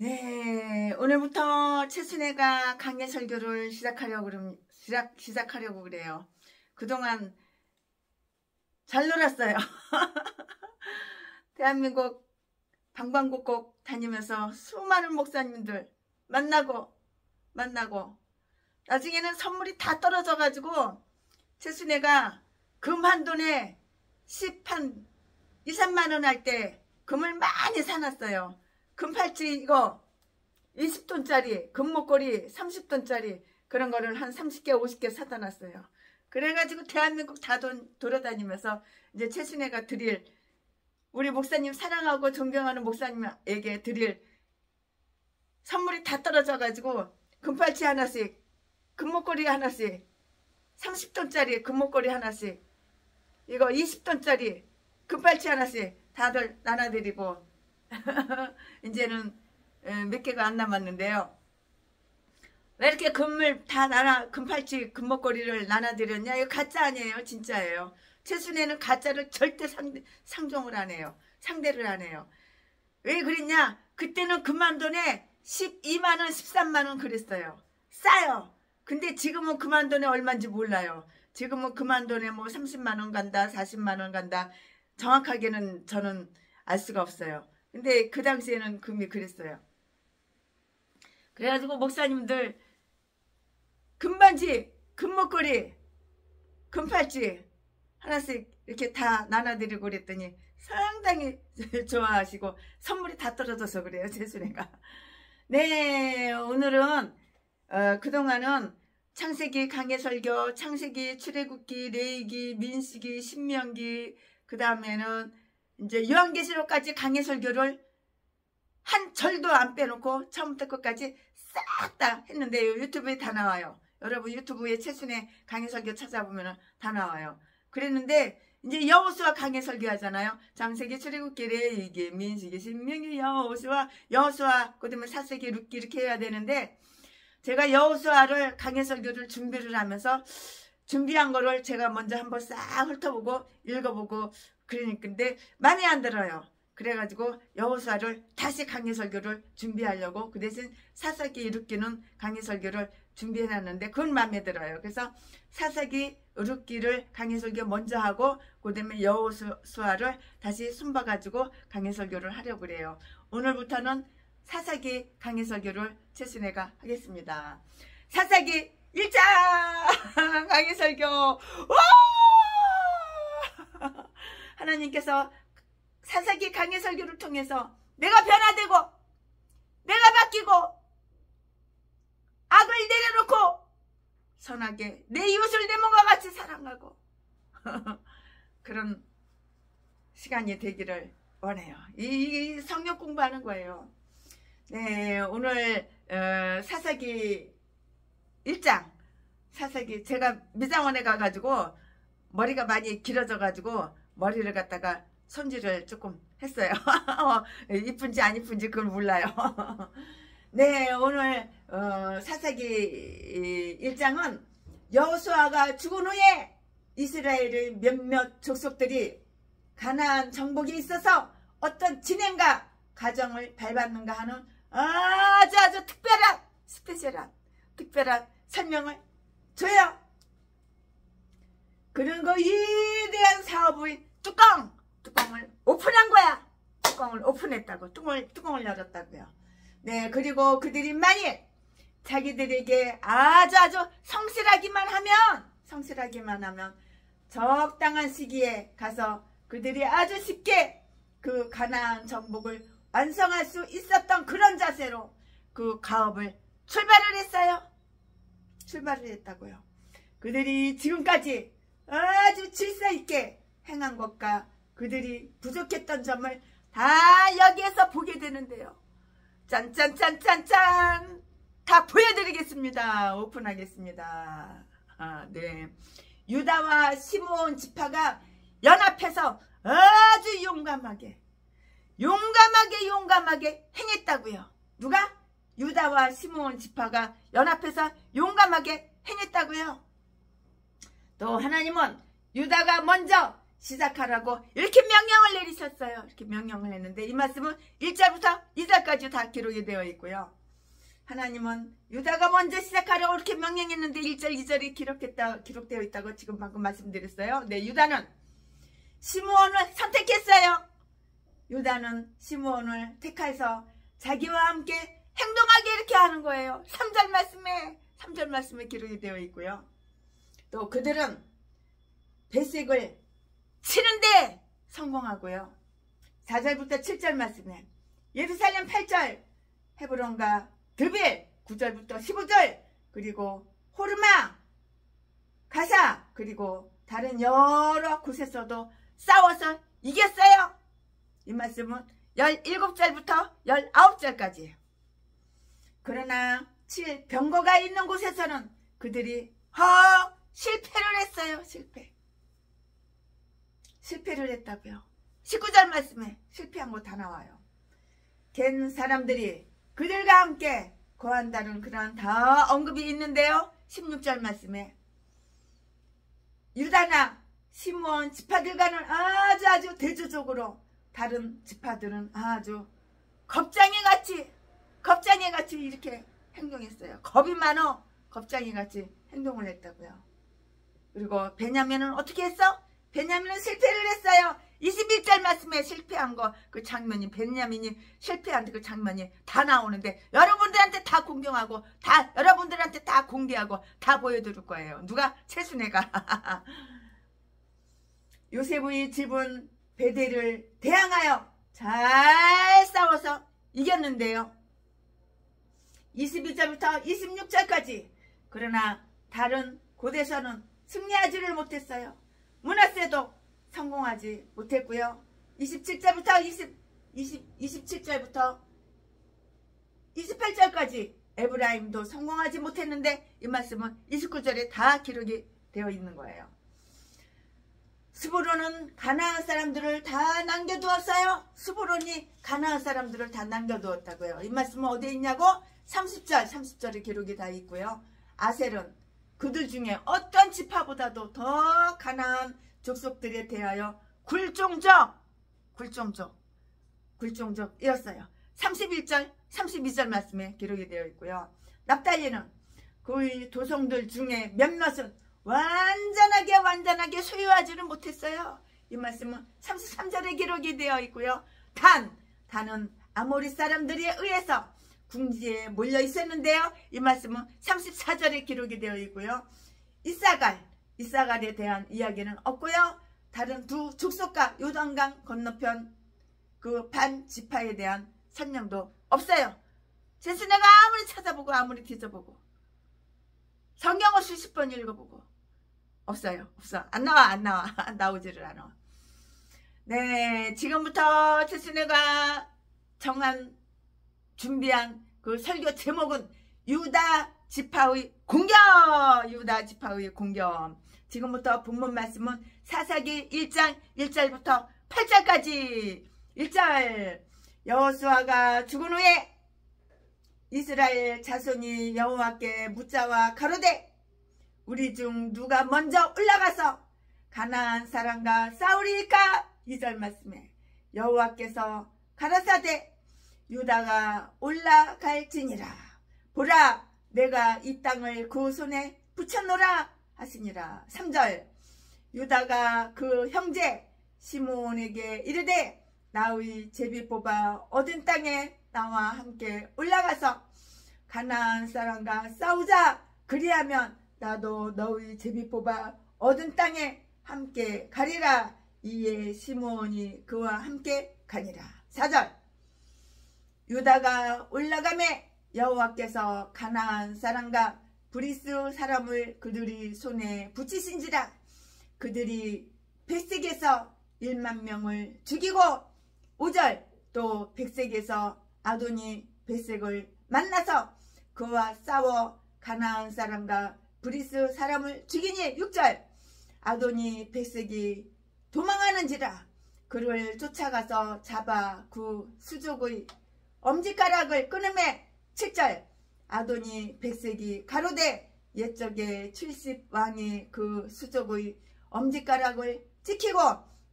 네, 오늘부터 최순애가 강의 설교를 시작하려고 그래요. 그동안 잘 놀았어요. 대한민국 방방곡곡 다니면서 수많은 목사님들 만나고 나중에는 선물이 다 떨어져 가지고 최순애가 금 한 돈에 2, 3만 원 할 때 금을 많이 사놨어요. 금팔찌 이거 20돈짜리 금목걸이 30돈짜리 그런 거를 한 30개 50개 사다 놨어요. 그래가지고 대한민국 다 돌아다니면서 이제 최순애가 드릴 우리 목사님 사랑하고 존경하는 목사님에게 드릴 선물이 다 떨어져 가지고 금팔찌 하나씩 금목걸이 하나씩 30돈짜리 금목걸이 하나씩 이거 20돈짜리 금팔찌 하나씩 다들 나눠드리고 이제는 몇 개가 안 남았는데요. 왜 이렇게 금을 다 금팔찌 금목걸이를 나눠드렸냐? 이거 가짜 아니에요. 진짜예요. 최순애는 가짜를 절대 상종을 안 해요. 상대를 안 해요. 왜 그랬냐? 그때는 금한 돈에 12만원 13만원 그랬어요. 싸요. 근데 지금은 금한 돈에 얼마인지 몰라요. 지금은 금한 돈에 뭐 30만원 간다 40만원 간다 정확하게는 저는 알 수가 없어요. 근데 그 당시에는 금이 그랬어요. 그래가지고 목사님들 금반지, 금목걸이, 금팔찌 하나씩 이렇게 다 나눠드리고 그랬더니 상당히 좋아하시고 선물이 다 떨어져서 그래요. 최순애가. 네, 오늘은 그동안은 창세기 강해설교, 창세기 출애굽기, 레위기, 민수기, 신명기 그 다음에는 이제 요한계시록까지 강해설교를 한 절도 안 빼놓고 처음부터 끝까지 싹 다 했는데요. 유튜브에 다 나와요. 여러분 유튜브에 최순애 강해설교 찾아보면 다 나와요. 그랬는데 이제 여호수아 강해설교 하잖아요. 창세기 출애굽기 레위기 민수기 신명기 여호수아 그다음에 사세기 룻기 이렇게 해야 되는데 제가 여호수아를 강해설교를 준비를 하면서 준비한 거를 제가 먼저 한번 싹 훑어보고 읽어보고 그러니까 근데 마음에 안 들어요. 그래가지고 여호수아를 다시 강해설교를 준비하려고 그 대신 사사기 룻기는 강해설교를 준비해놨는데 그건 마음에 들어요. 그래서 사사기 룻기를 강해설교 먼저 하고 그 다음에 여호수아를 다시 숨봐가지고 강해설교를 하려고 그래요. 오늘부터는 사사기 강해설교를 최순애가 하겠습니다. 사사기 1장 강해설교. 하나님께서 사사기 강해설교를 통해서 내가 변화되고 내가 바뀌고 악을 내려놓고 선하게 내 이웃을 내 몸과 같이 사랑하고 그런 시간이 되기를 원해요. 이 성경 공부하는 거예요. 네, 오늘 사사기 1장 사사기 제가 미장원에 가가지고 머리가 많이 길어져 가지고 머리를 갖다가 손질을 조금 했어요. 이쁜지 안 이쁜지 그걸 몰라요. 네, 오늘 사사기 1장은 여호수아가 죽은 후에 이스라엘의 몇몇 족속들이 가나안 정복에 있어서 어떤 진행과 가정을 밟았는가 하는 아주 특별한 특별한 설명을 줘요. 그런 거 위대한 사업의 뚜껑을 오픈한 거야. 뚜껑을 오픈했다고. 뚜껑을 열었다고요. 네, 그리고 그들이 만일 자기들에게 아주 성실하기만 하면 적당한 시기에 가서 그들이 아주 쉽게 그 가나안 정복을 완성할 수 있었던 그런 자세로 그 가업을 출발을 했어요. 출발을 했다고요. 그들이 지금까지 아주 질서 있게 행한 것과 그들이 부족했던 점을 다 여기에서 보게 되는데요. 짠짠짠짠짠 다 보여드리겠습니다. 오픈하겠습니다. 네, 유다와 시므온 지파가 연합해서 아주 용감하게 행했다고요. 누가? 유다와 시므온 지파가 연합해서 용감하게 행했다고요. 또 하나님은 유다가 먼저 시작하라고 이렇게 명령을 내리셨어요. 이렇게 명령을 했는데 이 말씀은 1절부터 2절까지 다 기록이 되어 있고요. 하나님은 유다가 먼저 시작하라고 이렇게 명령했는데 1절, 2절이 기록되어 있다고 지금 방금 말씀드렸어요. 네, 유다는 시므온을 선택했어요. 유다는 시므온을 택해서 자기와 함께 행동하게 이렇게 하는 거예요. 3절 말씀에 기록이 되어 있고요. 또 그들은 배색을 치는데 성공하고요. 4절부터 7절 말씀에 예루살렘 8절, 헤브론과 드빌 9절부터 15절, 그리고 호르마, 가사, 그리고 다른 여러 곳에서도 싸워서 이겼어요. 이 말씀은 17절부터 19절까지예요. 그러나 병거가 있는 곳에서는 그들이 실패를 했어요. 실패를 했다고요. 19절 말씀에 실패한 거 다 나와요. 겐 사람들이 그들과 함께 거한다는 그런 다 언급이 있는데요. 16절 말씀에 유다나 시므온 지파들과는 아주 대조적으로 다른 지파들은 아주 겁쟁이같이 이렇게 행동했어요. 겁이 많어 겁쟁이같이 행동을 했다고요. 그리고 베냐민은 어떻게 했어? 베냐민은 실패를 했어요. 21절 말씀에 실패한 거 그 장면이 베냐민이 실패한 그 장면이 다 나오는데 여러분들한테 다 공경하고 여러분들한테 다 공개하고 다 보여드릴 거예요. 누가? 최순애가. 요셉의 집은 베델을 대항하여 잘 싸워서 이겼는데요. 22절부터 26절까지 그러나 다른 곳에서는 승리하지를 못했어요. 므낫세도 성공하지 못했고요. 27절부터 28절까지 에브라임도 성공하지 못했는데 이 말씀은 29절에 다 기록이 되어 있는 거예요. 스브론은 가나안 사람들을 다 남겨두었어요. 스브론이 가나안 사람들을 다 남겨두었다고요. 이 말씀은 어디에 있냐고? 30절에 기록이 다 있고요. 아셀은 그들 중에 어떤 지파보다도 더 가나안 족속들에 대하여 굴종족이었어요. 31절, 32절 말씀에 기록이 되어 있고요. 납달리는 그의 도성들 중에 몇몇은 완전하게 소유하지는 못했어요. 이 말씀은 33절에 기록이 되어 있고요. 단은 아모리 사람들에 의해서 궁지에 몰려 있었는데요. 이 말씀은 34절에 기록이 되어 있고요. 이사갈에 대한 이야기는 없고요. 다른 두 족속과 요단강 건너편 그 반 지파에 대한 설명도 없어요. 제수네가 아무리 찾아보고 아무리 뒤져보고 성경을 수십 번 읽어보고 없어. 안 나와. 나오지를 않아. 네, 지금부터 제수네가 준비한 그 설교 제목은 유다 지파의 공격. 지금부터 본문 말씀은 사사기 1장 1절부터 8절까지. 1절 여호수아가 죽은 후에 이스라엘 자손이 여호와께 묻자와 가로되 우리 중 누가 먼저 올라가서 가나안 사람과 싸우리이까. 2절 말씀에 여호와께서 가라사대 유다가 올라갈지니라. 보라 내가 이 땅을 그 손에 붙여놓으라 하시니라. 3절 유다가 그 형제 시므온에게 이르되 나의 제비 뽑아 얻은 땅에 나와 함께 올라가서 가나안 사람과 싸우자. 그리하면 나도 너의 제비 뽑아 얻은 땅에 함께 가리라. 이에 시므온이 그와 함께 가니라. 4절 유다가 올라가매 여호와께서 가나안 사람과 브리스 사람을 그들이 손에 붙이신지라. 그들이 벳색에서 1만 명을 죽이고 5절 또 백색에서 아도니 벳색을 만나서 그와 싸워 가나안 사람과 브리스 사람을 죽이니. 6절 아도니 벳색이 도망하는지라. 그를 쫓아가서 잡아 그 수족의 엄지가락을 끊음에. 7절 아도니 벳색이 가로되 옛적에 70왕이 그 수족의 엄지가락을 지키고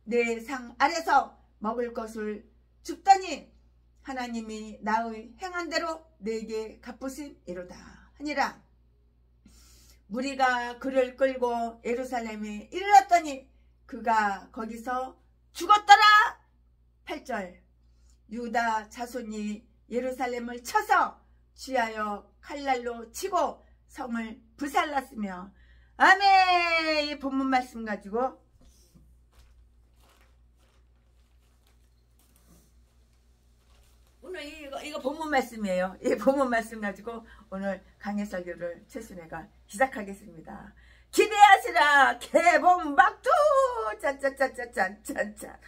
내 상 아래서 먹을 것을 줍더니 하나님이 나의 행한 대로 내게 갚으심이로다 하니라. 무리가 그를 끌고 예루살렘에 이르렀더니 그가 거기서 죽었더라. 8절. 유다 자손이 예루살렘을 쳐서 쥐하여 칼날로 치고 성을 불살랐으며. 아멘. 이 본문 말씀 가지고 오늘 이거 본문 말씀이에요. 이 본문 말씀 가지고 오늘 강해 설교를 최순애가 시작하겠습니다. 기대하시라. 개봉박두. 짠짠짠짠짠짠.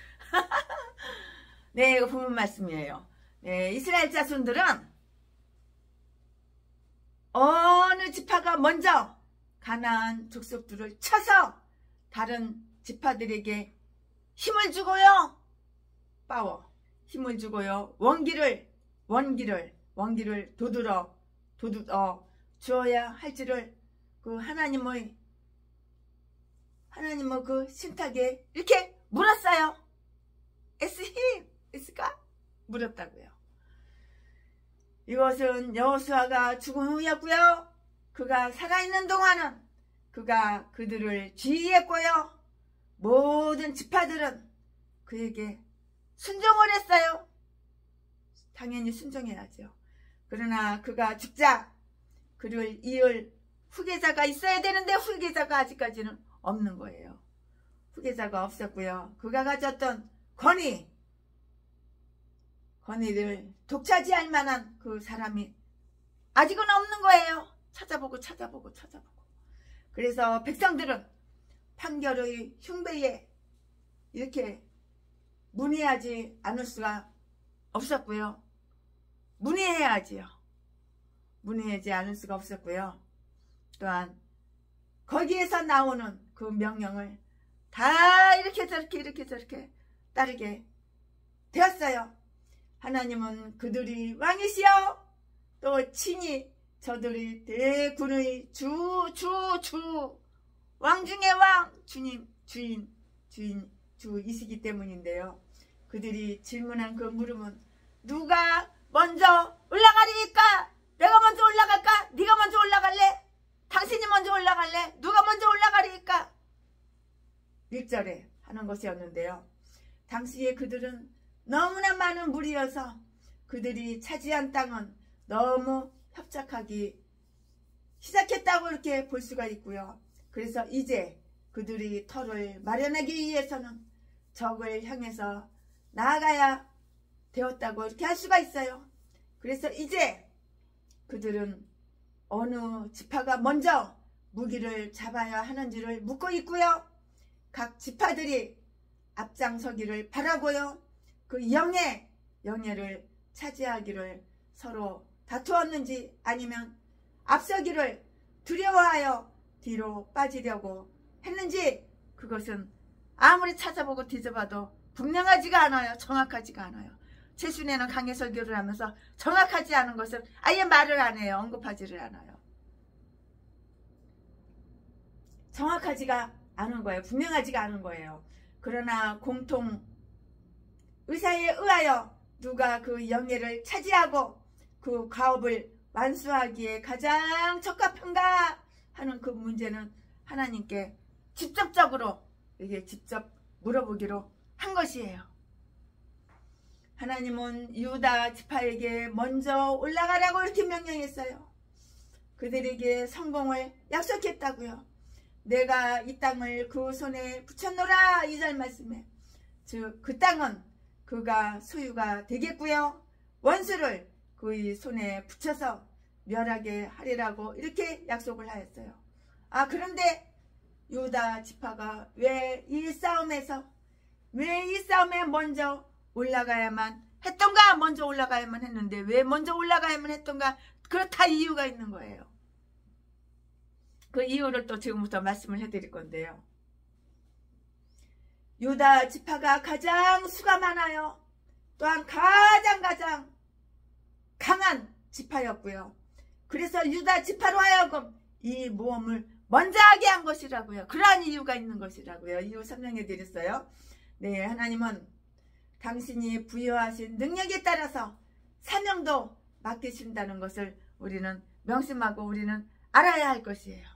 네, 이거 본문 말씀이에요. 네, 이스라엘 자손들은 어느 지파가 먼저 가나안 족속들을 쳐서 다른 지파들에게 힘을 주고요. 파워. 힘을 주고요. 원기를 도둑어 주어야 할지를 그 하나님의 그 신탁에 이렇게 물었어요. 에스가 물었다고요. 이것은 여호수아가 죽은 후였고요. 그가 살아있는 동안은 그가 그들을 지휘했고요. 모든 지파들은 그에게 순종을 했어요. 당연히 순종해야죠. 그러나 그가 죽자 그를 이을 후계자가 있어야 되는데 후계자가 아직까지는 없는 거예요. 후계자가 없었고요. 그가 가졌던 권위를 독차지할 만한 그 사람이 아직은 없는 거예요. 찾아보고. 그래서 백성들은 판결의 흉배에 이렇게 문의하지 않을 수가 없었고요. 문의해야지요. 문의하지 않을 수가 없었고요. 또한 거기에서 나오는 그 명령을 다 이렇게 저렇게 따르게 되었어요. 하나님은 그들이 왕이시여 또 친히 저들이 대군의 주 왕 중의 왕 주님 주이시기 때문인데요. 그들이 질문한 그 물음은 누가 먼저 올라가리까? 내가 먼저 올라갈까? 네가 먼저 올라갈래? 당신이 먼저 올라갈래? 누가 먼저 올라가리까? 1절에 하는 것이었는데요. 당시에 그들은 너무나 많은 무리여서 그들이 차지한 땅은 너무 협착하기 시작했다고 이렇게 볼 수가 있고요. 그래서 이제 그들이 터를 마련하기 위해서는 적을 향해서 나아가야 되었다고 이렇게 할 수가 있어요. 그래서 이제 그들은 어느 지파가 먼저 무기를 잡아야 하는지를 묻고 있고요. 각 지파들이 앞장서기를 바라고요. 그 영예를 차지하기를 서로 다투었는지 아니면 앞서기를 두려워하여 뒤로 빠지려고 했는지 그것은 아무리 찾아보고 뒤져봐도 분명하지가 않아요. 정확하지가 않아요. 최순애는 강해 설교를 하면서 정확하지 않은 것은 아예 말을 안 해요. 언급하지를 않아요. 정확하지가 않은 거예요. 분명하지가 않은 거예요. 그러나 공통 의사에 의하여 누가 그 영예를 차지하고 그 가업을 완수하기에 가장 적합한가 하는 그 문제는 하나님께 직접적으로 이게 직접 물어보기로 한 것이에요. 하나님은 유다 지파에게 먼저 올라가라고 이렇게 명령했어요. 그들에게 성공을 약속했다고요. 내가 이 땅을 그 손에 붙였노라 2절 말씀에 즉 그 땅은 그가 소유가 되겠고요. 원수를 그의 손에 붙여서 멸하게 하리라고 이렇게 약속을 하였어요. 그런데 유다 지파가 왜 이 싸움에 먼저 올라가야만 했던가? 먼저 올라가야만 했는데 왜 먼저 올라가야만 했던가? 그렇다 이유가 있는 거예요. 그 이유를 또 지금부터 말씀을 해드릴 건데요. 유다 지파가 가장 수가 많아요. 또한 가장 강한 지파였고요. 그래서 유다 지파로 하여금 이 모험을 먼저 하게 한 것이라고요. 그러한 이유가 있는 것이라고요. 이유 설명해 드렸어요. 네, 하나님은 당신이 부여하신 능력에 따라서 사명도 맡기신다는 것을 우리는 명심하고 우리는 알아야 할 것이에요.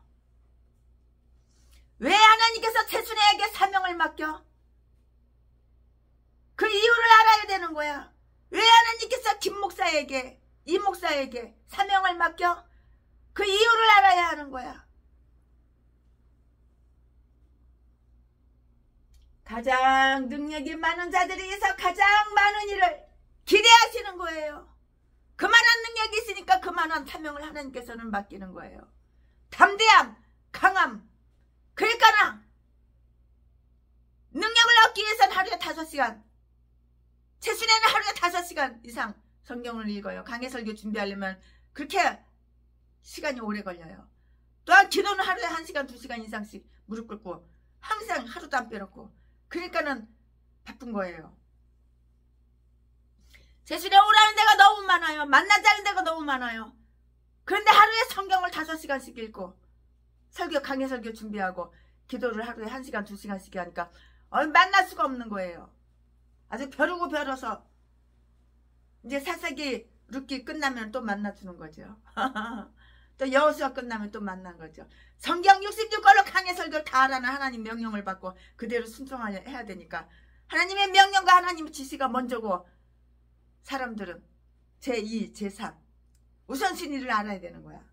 왜 하나님께서 최순애에게 사명을 맡겨? 그 이유를 알아야 되는 거야. 왜 하나님께서 김 목사에게, 이 목사에게 사명을 맡겨? 그 이유를 알아야 하는 거야. 가장 능력이 많은 자들에 의해서 가장 많은 일을 기대하시는 거예요. 그만한 능력이 있으니까 그만한 사명을 하나님께서는 맡기는 거예요. 담대함, 강함. 그러니까 능력을 얻기 위해서는 하루에 5시간, 최순애는 하루에 5시간 이상 성경을 읽어요. 강해 설교 준비하려면 그렇게 시간이 오래 걸려요. 또한 기도는 하루에 1시간, 2시간 이상씩 무릎 꿇고 항상 하루도 안 빼놓고, 그러니까는 바쁜 거예요. 최순애 오라는 데가 너무 많아요. 만나자는 데가 너무 많아요. 그런데 하루에 성경을 5시간씩 읽고 설교, 강해 설교 준비하고 기도를 하루에 1시간, 2시간씩 하니까 만날 수가 없는 거예요. 아주 벼르고 벼러서 이제 사사기 룻기 끝나면 또 만나주는 거죠. 또 여호수아 끝나면 또 만난 거죠. 성경 66권로 강해 설교를 다 하라는 하나님 명령을 받고 그대로 순종해야 되니까 하나님의 명령과 하나님의 지시가 먼저고, 사람들은 제2, 제3 우선순위를 알아야 되는 거야.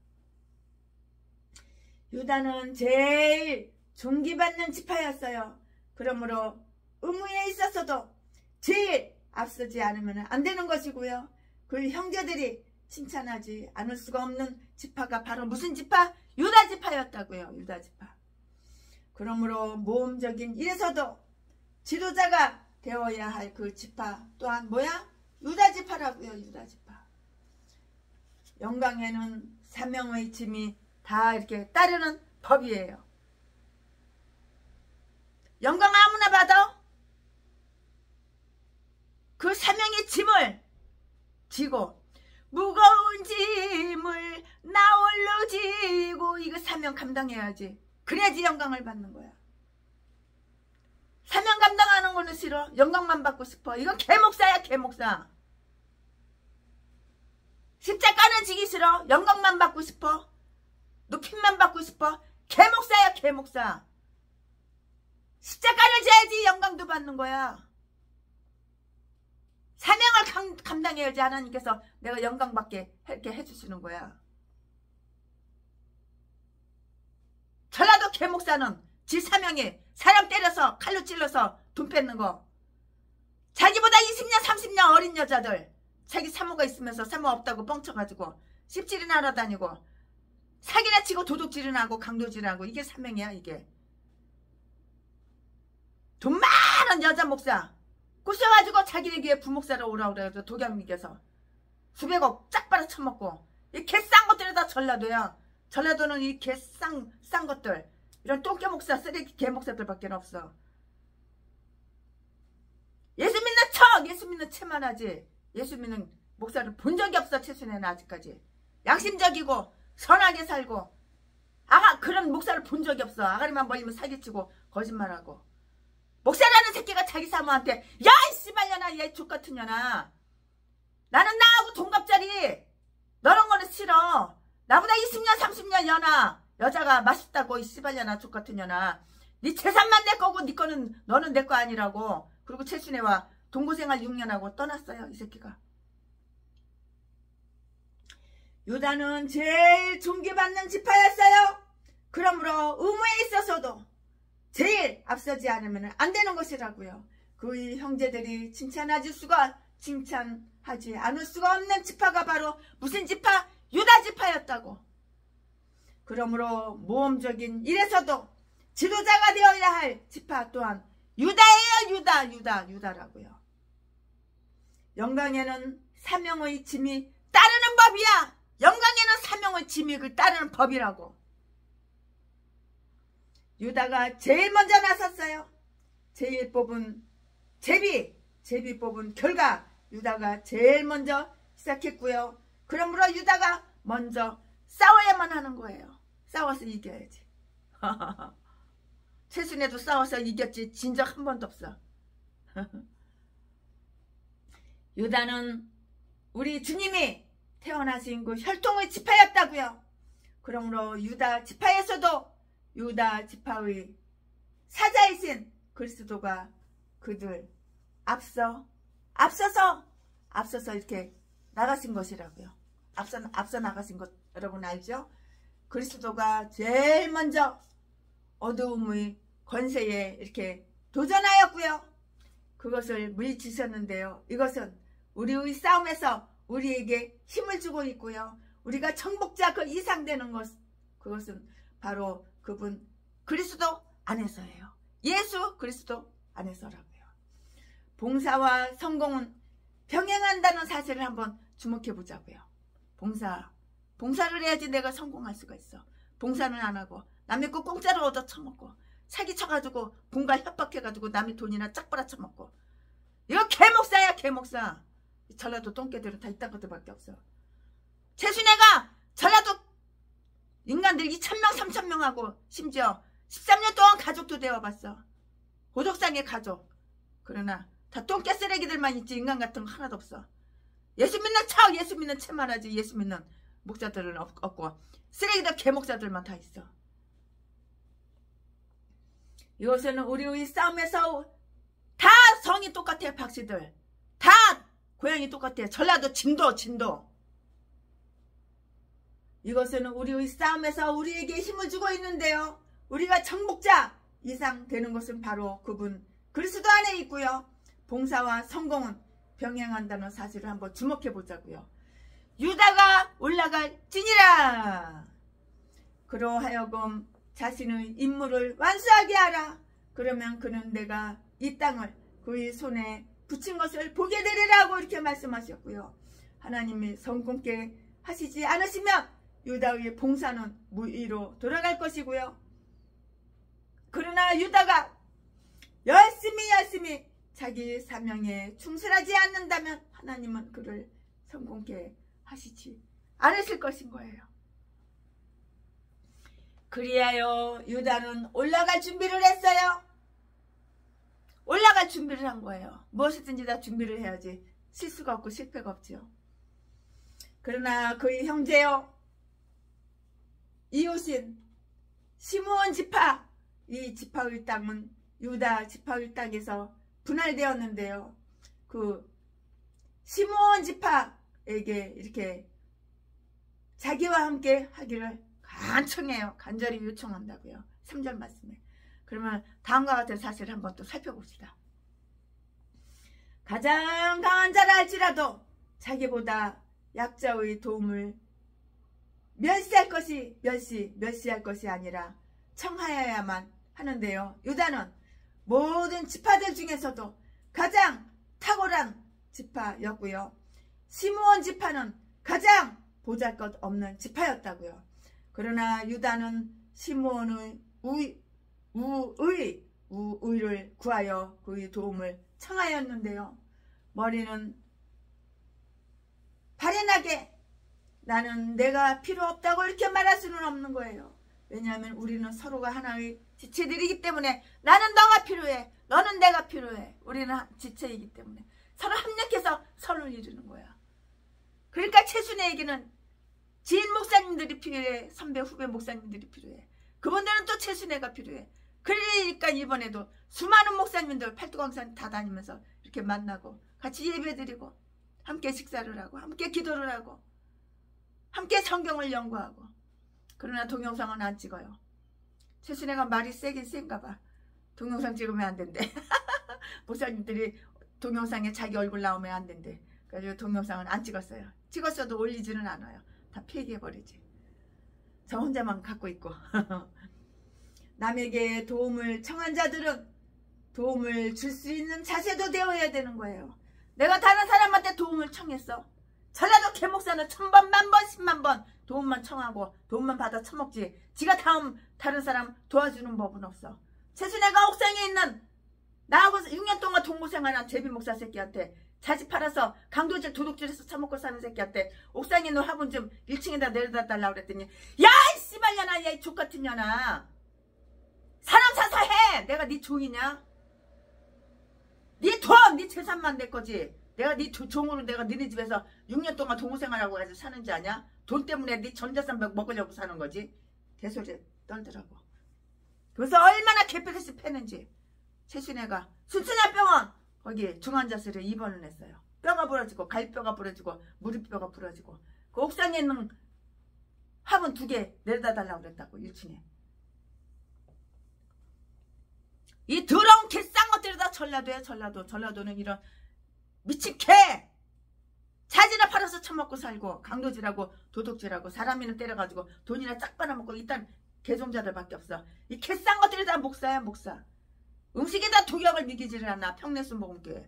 유다는 제일 존귀받는 지파였어요. 그러므로 의무에 있어서도 제일 앞서지 않으면 안 되는 것이고요. 그 형제들이 칭찬하지 않을 수가 없는 지파가 바로 무슨 지파? 유다 지파였다고요. 유다 지파. 그러므로 모험적인 일에서도 지도자가 되어야 할 그 지파 또한 뭐야? 유다 지파라고요. 유다 지파. 영광에는 사명의 짐이 다 이렇게 따르는 법이에요. 영광 아무나 받아? 그 사명의 짐을 지고 무거운 짐을 나 홀로 지고 이거 사명 감당해야지. 그래야지 영광을 받는 거야. 사명 감당하는 거는 싫어. 영광만 받고 싶어. 이건 개목사야, 개목사. 십자가는 지기 싫어. 영광만 받고 싶어. 높임만 받고 싶어. 개목사야, 개목사. 십자가를 져야지 영광도 받는 거야. 사명을 감당해야지 하나님께서 내가 영광 받게 이렇게 해주시는 거야. 전라도 개목사는 지 사명이 사람 때려서 칼로 찔러서 돈 뺏는 거. 자기보다 20년 30년 어린 여자들, 자기 사모가 있으면서 사모 없다고 뻥쳐가지고 씹질이나 하러 다니고 사기나 치고 도둑질이나 하고 강도질이나 하고, 이게 사명이야. 이게 돈 많은 여자 목사 꼬셔가지고 자기에게 부목사로 오라고 그래가지고 독양미께서 수백억 짝 빨아 처먹고, 이 개 싼 것들에다 전라도야. 전라도는 이 개 싼 것들, 이런 똥개 목사, 쓰레기 개 목사들밖에 없어. 예수 믿는 척, 예수 믿는 채만 하지 예수 믿는 목사를 본 적이 없어. 최순애는 아직까지 양심적이고 선하게 살고, 그런 목사를 본 적이 없어. 아가리만 벌리면 사기치고 거짓말하고. 목사라는 새끼가 자기 사모한테 야 이 씨발년아, 얘 족같은 년아, 나는 나하고 동갑자리, 너런 거는 싫어. 나보다 20년 30년 연하 여자가 맛있다고, 이 씨발년아 족같은 년아. 네 재산만 내 거고 네 거는, 너는 내 거 아니라고. 그리고 최순애와 동거생활 6년하고 떠났어요. 이 새끼가. 유다는 제일 존귀받는 지파였어요. 그러므로 의무에 있어서도 제일 앞서지 않으면 안 되는 것이라고요. 그 형제들이 칭찬하지 않을 수가 없는 지파가 바로 무슨 지파? 유다 지파였다고. 그러므로 모험적인 일에서도 지도자가 되어야 할 지파 또한 유다예요. 유다라고요. 영광에는 사명의 짐이 따르는 법이야. 영광에는 사명의 짐이 따르는 법이라고. 유다가 제일 먼저 나섰어요. 제일 뽑은 제비 뽑은 결과 유다가 제일 먼저 시작했고요. 그러므로 유다가 먼저 싸워야만 하는 거예요. 싸워서 이겨야지. 최순애도 싸워서 이겼지 진 적 한 번도 없어. 유다는 우리 주님이 태어나신 그 혈통의 지파였다고요. 그러므로 유다 지파에서도 유다 지파의 사자이신 그리스도가 그들 앞서서 이렇게 나가신 것이라고요. 앞서 나가신 것 여러분 알죠? 그리스도가 제일 먼저 어두움의 권세에 이렇게 도전하였고요. 그것을 물리치셨는데요. 이것은 우리의 싸움에서 우리에게 힘을 주고 있고요. 우리가 정복자 그 이상 되는 것, 그것은 바로 그분 그리스도 안에서예요. 예수 그리스도 안에서라고요. 봉사와 성공은 병행한다는 사실을 한번 주목해 보자고요. 봉사를 해야지 내가 성공할 수가 있어. 봉사는 안 하고 남의 거 공짜로 얻어 처먹고 사기쳐가지고 본가 협박해가지고 남의 돈이나 짝 빨아쳐먹고, 이거 개목사야 개목사. 전라도 똥개들은 다 이딴 것들밖에 없어. 최순애가 전라도 인간들 2,000명 3,000명하고 심지어 13년 동안 가족도 되어봤어. 고독상의 가족. 그러나 다 똥개 쓰레기들만 있지 인간 같은 거 하나도 없어. 예수 믿는 척 예수 믿는 채만 하지 예수 믿는 목사들은 없고 쓰레기들 개목사들만 다 있어. 이것은 우리의 싸움에서 다 성이 똑같아. 박씨들 다 고향이 똑같아. 전라도 진도. 이것은 우리의 싸움에서 우리에게 힘을 주고 있는데요. 우리가 정복자 이상 되는 것은 바로 그분 그리스도 안에 있고요. 봉사와 성공은 병행한다는 사실을 한번 주목해 보자고요. 유다가 올라갈지니라. 그러하여금 자신의 임무를 완수하게 하라. 그러면 그는 내가 이 땅을 그의 손에 붙인 것을 보게 되리라고 이렇게 말씀하셨고요. 하나님이 성공케 하시지 않으시면 유다의 봉사는 무의로 돌아갈 것이고요. 그러나 유다가 열심히 자기 사명에 충실하지 않는다면 하나님은 그를 성공케 하시지 않으실 것인 거예요. 그리하여 유다는 올라갈 준비를 했어요. 올라갈 준비를 한 거예요. 무엇이든지 다 준비를 해야지 실수가 없고 실패가 없지요. 그러나 그의 형제요, 이웃인 시므온 지파, 이 지파의 땅은 유다 지파의 땅에서 분할되었는데요. 그 시므온 지파에게 이렇게 자기와 함께 하기를 간청해요. 간절히 요청한다고요. 3절 말씀에. 그러면 다음과 같은 사실을 한번 또 살펴봅시다. 가장 강한 자라 할지라도 자기보다 약자의 도움을 멸시할 것이 아니라 청하여야만 하는데요. 유다는 모든 지파들 중에서도 가장 탁월한 지파였고요. 시므온 지파는 가장 보잘것없는 지파였다고요. 그러나 유다는 시므온의 우의를 구하여 그의 도움을 청하였는데요. 머리는 발현하게 나는 내가 필요 없다고 이렇게 말할 수는 없는 거예요. 왜냐하면 우리는 서로가 하나의 지체들이기 때문에 나는 너가 필요해, 너는 내가 필요해. 우리는 지체이기 때문에 서로 합력해서 서로를 이루는 거야. 그러니까 최순애에게는 지인 목사님들이 필요해. 선배 후배 목사님들이 필요해. 그분들은 또 최순애가 필요해. 그러니까 이번에도 수많은 목사님들 팔뚝광산 다 다니면서 이렇게 만나고 같이 예배드리고 함께 식사를 하고 함께 기도를 하고 함께 성경을 연구하고. 그러나 동영상은 안 찍어요. 최순애가 말이 세긴 센가 봐. 동영상 찍으면 안 된대. 목사님들이 동영상에 자기 얼굴 나오면 안 된대. 그래서 동영상은 안 찍었어요. 찍었어도 올리지는 않아요. 다 폐기해버리지. 저 혼자만 갖고 있고. 남에게 도움을 청한 자들은 도움을 줄 수 있는 자세도 되어야 되는 거예요. 내가 다른 사람한테 도움을 청했어. 전라도 개목사는 1000번, 10,000번, 100,000번 도움만 청하고 도움만 받아 처먹지. 지가 다른 사람 도와주는 법은 없어. 최순애가 옥상에 있는 나하고 6년 동안 동고생활한 제비목사 새끼한테 자지 팔아서 강도질 도둑질해서 처먹고 사는 새끼한테 옥상에 있는 화분 좀 1층에다 내려다 달라고 그랬더니 야 이 씨발년아, 야 이 족같은 년아, 사람 사서 해. 내가 네 종이냐? 네 줘! 네 재산만 내 거지. 내가 네 종으로 내가 너네 집에서 6년 동안 동생활하고 해서 사는지 아냐? 돈 때문에 네 전재산 먹으려고 사는 거지. 개소리 떨더라고. 그래서 얼마나 개패듯이 패는지. 최순애가 순천향병원 거기 중환자실에 입원을 했어요. 뼈가 부러지고 갈뼈가 부러지고 무릎뼈가 부러지고 그 옥상에 있는 화분 2개 내려다 달라고 그랬다고 1층에. 이 더러운 개 싼 것들이다. 전라도야 전라도. 전라도는 이런 미친 개 자지나 팔아서 처먹고 살고 강도질하고 도둑질하고 사람이나 때려가지고 돈이나 짝 빨아먹고 일단 개종자들밖에 없어. 이 개 싼 것들이 다 목사야 목사. 음식에다 독약을 미기지를 않나. 평내수 먹음께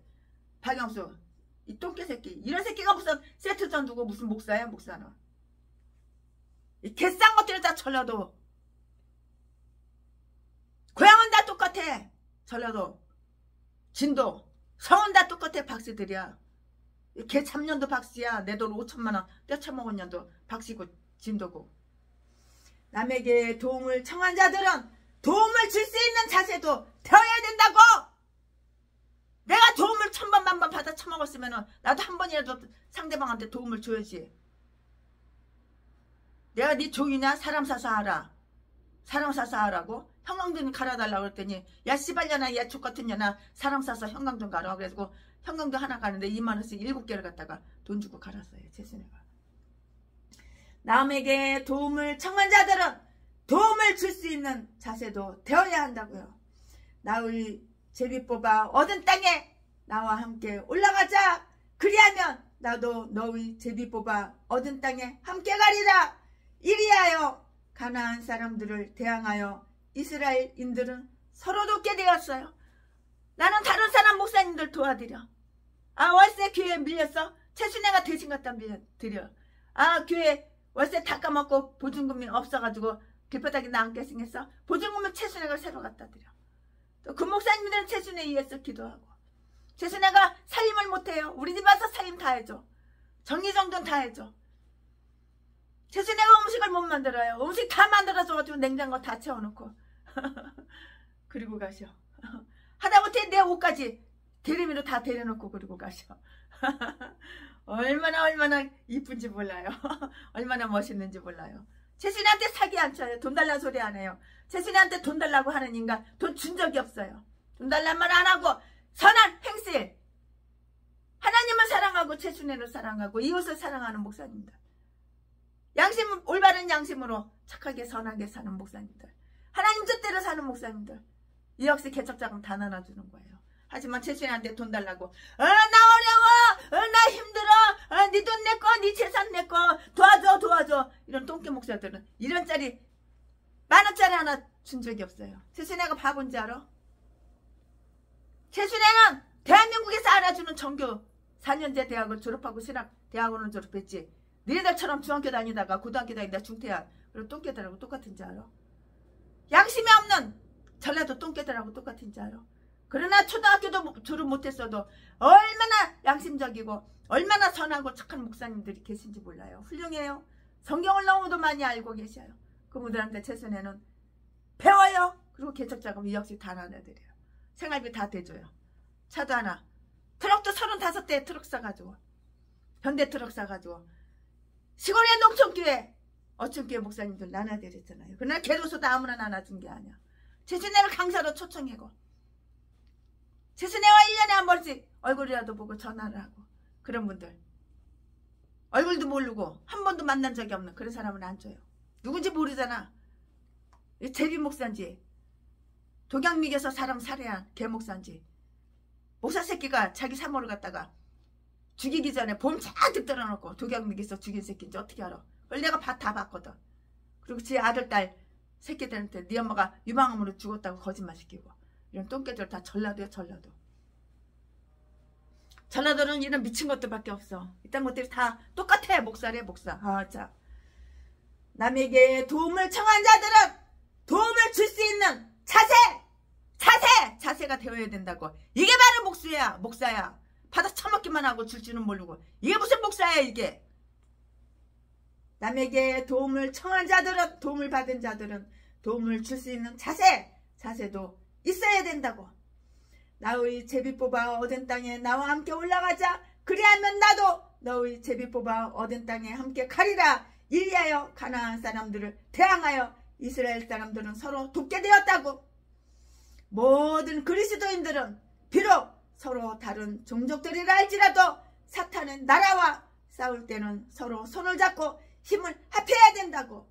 박영수 이 똥개 새끼 이런 새끼가 무슨 세트전 두고 무슨 목사야 목사는. 이 개 싼 것들이 다 전라도. 고향은 다 똑같아. 전라도 진도 성은 다 똑같아. 박씨들이야. 개 참년도 박씨야. 내 돈 5천만원 떼쳐먹은 년도 박씨고 진도고. 남에게 도움을 청한 자들은 도움을 줄 수 있는 자세도 되어야 된다고. 내가 도움을 1000번 만번 받아 처먹었으면 나도 한 번이라도 상대방한테 도움을 줘야지. 내가 네 종이냐? 사람 사서 하라. 사람 사서 하라고? 형광등 갈아달라고 그랬더니 야 씨발년아 야 족같은 년아 사람 사서 형광등 갈아. 그래서 형광등 하나 가는데 2만원씩 7개를 갖다가 돈 주고 갈았어요. 최순애가. 남에게 도움을 청한 자들은 도움을 줄 수 있는 자세도 되어야 한다고요. 나의 제비 뽑아 얻은 땅에 나와 함께 올라가자. 그리하면 나도 너의 제비 뽑아 얻은 땅에 함께 가리라. 이리하여 가나안 사람들을 대항하여 이스라엘인들은 서로 돕게 되었어요. 나는 다른 사람 목사님들 도와드려. 아 월세 교회에 밀렸어? 최순애가 대신 갖다 드려. 아 교회 월세 다 까먹고 보증금이 없어가지고 길바닥에 나앉게 생겼어? 보증금은 최순애가 새로 갖다 드려. 또 그 목사님들은 최순애 위해서 기도하고. 최순애가 살림을 못해요. 우리 집 와서 살림 다 해줘. 정리정돈 다 해줘. 최순애가 음식을 못 만들어요. 음식 다 만들어줘가지고 냉장고 다 채워놓고 그리고 가셔. 하다못해 내 옷까지 대리미로 다 데려놓고 그리고 가셔. 얼마나 이쁜지 몰라요. 얼마나 멋있는지 몰라요. 최순애한테 사기 안 쳐요. 돈 달라는 소리 안 해요. 최순애한테 돈 달라고 하는 인간 돈 준 적이 없어요. 돈 달란 말 안 하고 선한 행실. 하나님을 사랑하고 최순애를 사랑하고 이웃을 사랑하는 목사님들. 양심 올바른 양심으로 착하게 선하게 사는 목사님들. 하나님 뜻대로 사는 목사님들. 이 역시 개척자금 다 나눠주는 거예요. 하지만 최순애한테 돈 달라고 나 어려워 나 힘들어 네 돈 내 거 네 재산 내 거 도와줘 이런 똥개 목사들은 1원짜리 10,000원짜리 하나 준 적이 없어요. 최순애가 바본지 알아? 최순애는 대한민국에서 알아주는 전교 4년제 대학을 졸업하고 신학 대학원을 졸업했지. 너희들처럼 중학교 다니다가 고등학교 다니다가 중퇴한 그리고 똥개들하고 똑같은지 알아? 양심이 없는 전라도 똥개들하고 똑같은지 알아? 그러나 초등학교도 졸업 못했어도 얼마나 양심적이고 얼마나 선하고 착한 목사님들이 계신지 몰라요. 훌륭해요. 성경을 너무도 많이 알고 계셔요. 그분들한테 최순애는 배워요. 그리고 개척자금 이 역시 다 나눠드려요. 생활비 다 대줘요. 차도 하나. 트럭도 35대 트럭 사가지고 현대 트럭 사가지고 시골의 농촌교회 어촌교회 목사님들 나눠드렸잖아요. 그러나 개도소도 아무나 나눠준 게 아니야. 최순애를 강사로 초청하고 최순애와 1년에 한 번씩 얼굴이라도 보고 전화를 하고 그런 분들 얼굴도 모르고 한 번도 만난 적이 없는 그런 사람은 안 줘요. 누군지 모르잖아. 제비 목사인지 독약 미겨서 사람 살해한 개 목사인지 목사 새끼가 자기 사모를 갖다가 죽이기 전에 봄 잔뜩 떨어놓고 독약 미겨서 죽인 새끼인지 어떻게 알아? 그걸 내가 다 봤거든. 그리고 지 아들 딸 새끼들한테 네 엄마가 유방암으로 죽었다고 거짓말 시키고 이런 똥개들 다 전라도야 전라도. 전라도는 이런 미친 것들밖에 없어. 이딴 것들이 다 똑같아. 목사래 목사. 자 남에게 도움을 청한 자들은 도움을 줄 수 있는 자세가 되어야 된다고. 이게 바로 목사야. 받아 처먹기만 하고 줄 줄은 모르고 이게 무슨 목사야 이게. 남에게 도움을 청한 자들은 도움을 받은 자들은 도움을 줄 수 있는 자세도 있어야 된다고. 나의 제비 뽑아 얻은 땅에 나와 함께 올라가자. 그리하면 나도 너의 제비 뽑아 얻은 땅에 함께 가리라. 이리하여 가나안 사람들을 대항하여 이스라엘 사람들은 서로 돕게 되었다고. 모든 그리스도인들은 비록 서로 다른 종족들이라 할지라도 사탄은 나라와 싸울 때는 서로 손을 잡고 힘을 합해야 된다고.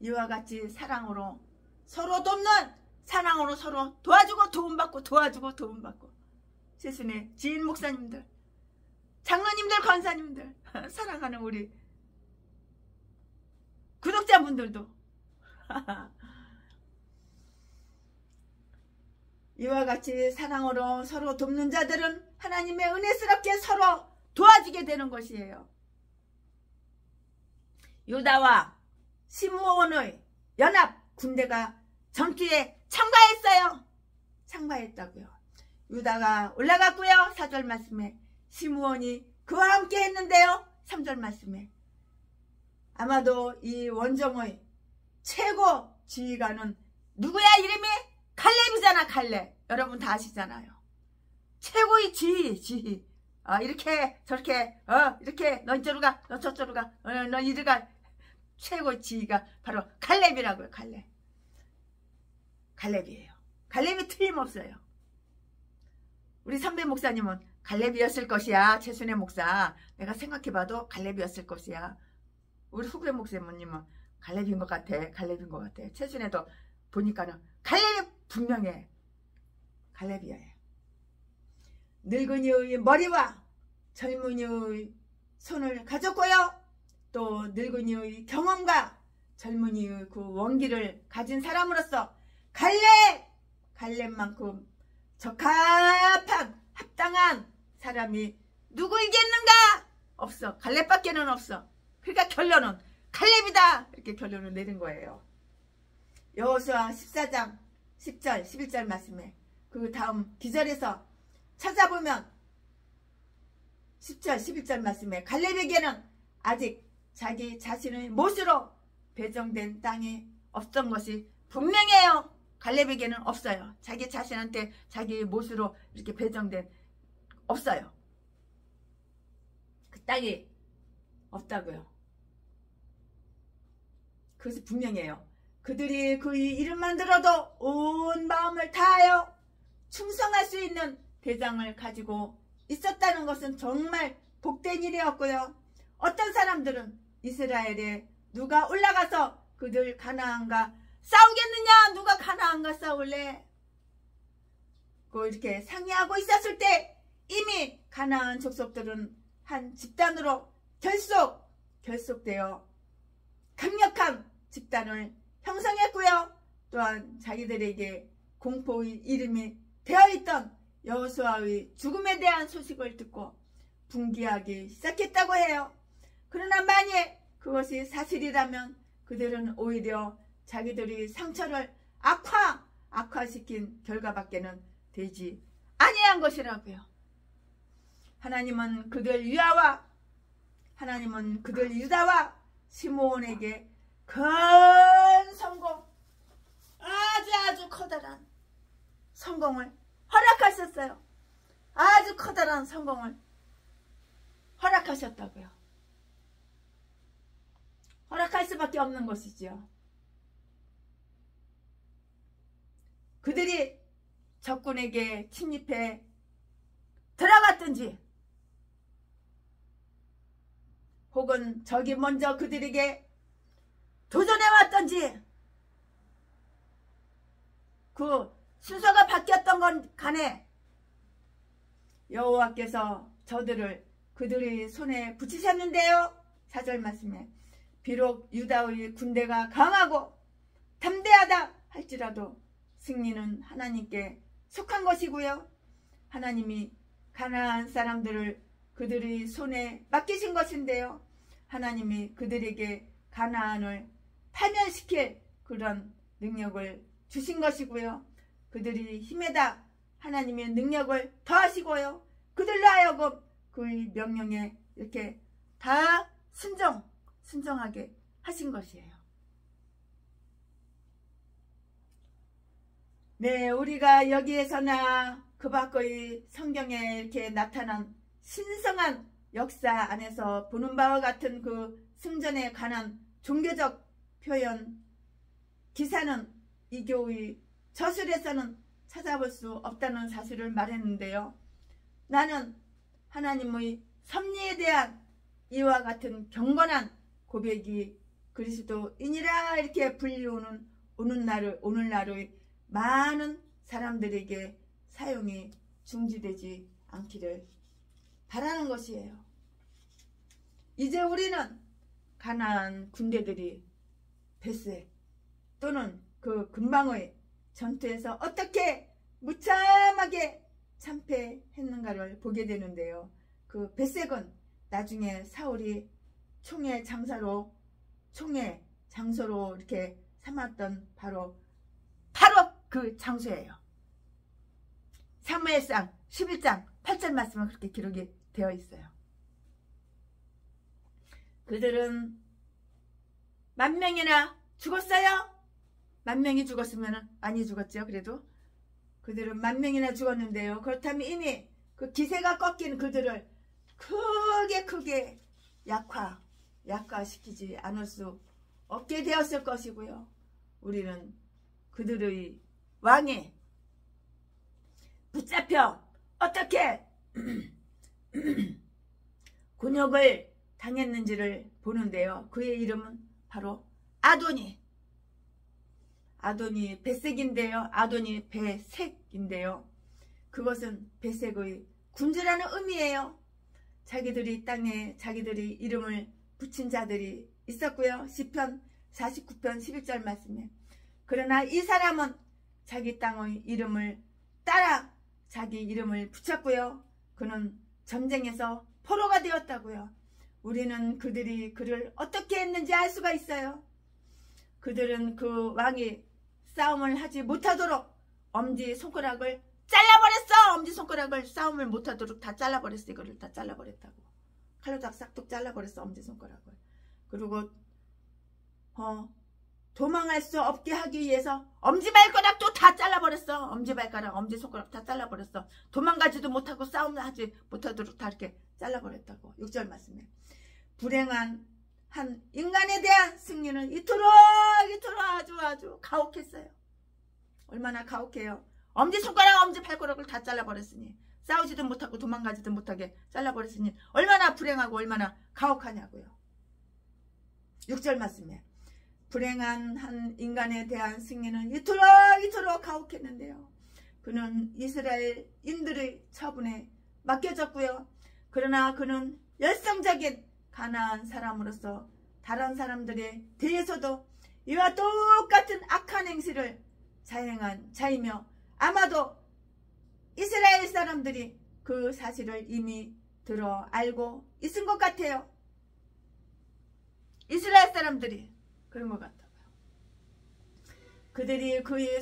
이와 같이 사랑으로 서로 돕는, 사랑으로 서로 도와주고 도움받고 도와주고 도움받고. 세순의 지인 목사님들, 장로님들, 권사님들, 사랑하는 우리 구독자분들도 이와 같이 사랑으로 서로 돕는 자들은 하나님의 은혜스럽게 서로 도와주게 되는 것이에요. 유다와 시므온의 연합 군대가 전투에 참가했어요. 참가했다고요. 유다가 올라갔고요. 4절 말씀에 시므온이 그와 함께 했는데요. 3절 말씀에 아마도 이 원정의 최고 지휘관은 누구야? 이름이 갈렙이잖아. 갈렙. 여러분 다 아시잖아요. 최고의 지휘. 이렇게 저렇게 이렇게 너 이쪽으로 가, 너 저쪽으로 가, 너 이리 가. 최고의 지휘가 바로 갈렙이라고요. 갈렙이에요. 갈렙이 틀림없어요. 우리 선배 목사님은 갈렙이었을 것이야. 최순애 목사. 내가 생각해봐도 갈렙이었을 것이야. 우리 후배 목사님은 갈렙인 것 같아. 갈렙인 것 같아. 최순애도 보니까는 갈렙이 분명해. 갈렙이에요. 늙은이의 머리와 젊은이의 손을 가졌고요. 또 늙은이의 경험과 젊은이의 그 원기를 가진 사람으로서 갈렙만큼 적합한 합당한 사람이 누구이겠는가? 없어. 갈렙밖에는 없어. 그러니까 결론은 갈렙이다. 이렇게 결론을 내린 거예요. 여호수아 14장 10절 11절 말씀에 그 다음 기절에서 찾아보면 10절 11절 말씀에 갈렙에게는 아직 자기 자신의 못으로 배정된 땅이 없던 것이 분명해요. 갈렙에게는 없어요. 자기 자신한테 자기 못으로 이렇게 배정된 없어요. 그 땅이 없다고요. 그것이 분명해요. 그들이 그의 이름만 들어도 온 마음을 다하여 충성할 수 있는 대장을 가지고 있었다는 것은 정말 복된 일이었고요. 어떤 사람들은 이스라엘에 누가 올라가서 그들 가나안과 싸우겠느냐? 누가 가나안과 싸울래? 이렇게 상의하고 있었을 때 이미 가나안 족속들은 한 집단으로 결속되어 강력한 집단을 형성했고요. 또한 자기들에게 공포의 이름이 되어있던 여호수아의 죽음에 대한 소식을 듣고 분개하기 시작했다고 해요. 그러나 만약 그것이 사실이라면 그들은 오히려 자기들이 상처를 악화시킨 결과밖에는 되지 아니한 것이라고요. 하나님은 그들 유다와 시므온에게 큰 성공, 아주 커다란 성공을 허락하셨어요. 아주 커다란 성공을 허락하셨다고요. 허락할 수밖에 없는 것이지요. 그들이 적군에게 침입해 들어갔든지 혹은 적이 먼저 그들에게 도전해왔든지 그 순서가 바뀌었던 건 간에 여호와께서 저들을 그들의 손에 붙이셨는데요. 4절 말씀에 비록 유다의 군대가 강하고 담대하다 할지라도 승리는 하나님께 속한 것이고요. 하나님이 가나안 사람들을 그들의 손에 맡기신 것인데요. 하나님이 그들에게 가나안을 파멸시킬 그런 능력을 주신 것이고요. 그들이 힘에다 하나님의 능력을 더하시고요. 그들로 하여금 그의 명령에 이렇게 다 순종하게 하신 것이에요. 네, 우리가 여기에서나 그 밖의 성경에 이렇게 나타난 신성한 역사 안에서 보는 바와 같은 그 승전에 관한 종교적 표현 기사는 이 교의 저술에서는 찾아볼 수 없다는 사실을 말했는데요. 나는 하나님의 섭리에 대한 이와 같은 경건한 고백이 그리스도인이라 이렇게 불리우는 오늘날의 많은 사람들에게 사용이 중지되지 않기를 바라는 것이에요. 이제 우리는 가나안 군대들이 벳셋 또는 그 근방의 전투에서 어떻게 무참하게 참패했는가를 보게 되는데요. 그 벳셋은 나중에 사울이 총의 장소로 이렇게 삼았던 바로 그 장소예요. 사무엘상 11장 8절 말씀은 그렇게 기록이 되어 있어요. 그들은 10,000명이나 죽었어요? 10,000명이 죽었으면 많이 죽었죠. 그래도 그들은 10,000명이나 죽었는데요. 그렇다면 이미 그 기세가 꺾인 그들을 크게 약화시키지 않을 수 없게 되었을 것이고요. 우리는 그들의 왕에 붙잡혀 어떻게 곤욕을 당했는지를 보는데요. 그의 이름은 바로 아도니 벳색인데요. 아도니 벳색인데요. 그것은 벳색의 군주라는 의미예요. 자기들이 땅에 자기들이 이름을 붙인 자들이 있었고요. 시편 49편 11절 말씀에 그러나 이 사람은 자기 땅의 이름을 따라 자기 이름을 붙였고요. 그는 전쟁에서 포로가 되었다고요. 우리는 그들이 그를 어떻게 했는지 알 수가 있어요. 그들은 그 왕이 싸움을 하지 못하도록 엄지손가락을 잘라버렸어. 엄지손가락을 싸움을 못하도록 다 잘라버렸어. 이거를 다 잘라버렸다고. 칼로 싹둑 잘라버렸어. 엄지손가락을. 그리고 도망할 수 없게 하기 위해서 엄지발가락도 다 잘라버렸어. 엄지발가락, 엄지손가락 다 잘라버렸어. 도망가지도 못하고 싸움을 하지 못하도록 다 이렇게 잘라버렸다고. 6절 말씀에. 불행한 한 인간에 대한 승리는 이토록 아주 가혹했어요. 얼마나 가혹해요. 엄지손가락, 엄지발가락을 다 잘라버렸으니, 싸우지도 못하고 도망가지도 못하게 잘라버렸으니 얼마나 불행하고 얼마나 가혹하냐고요. 6절 말씀에 불행한 한 인간에 대한 승리는 이토록 가혹했는데요. 그는 이스라엘인들의 처분에 맡겨졌고요. 그러나 그는 열성적인 가나안 사람으로서 다른 사람들에 대해서도 이와 똑같은 악한 행실을 자행한 자이며 아마도 이스라엘 사람들이 그 사실을 이미 들어 알고 있은 것 같아요. 이스라엘 사람들이 그런 것 같다고요. 그들이 그의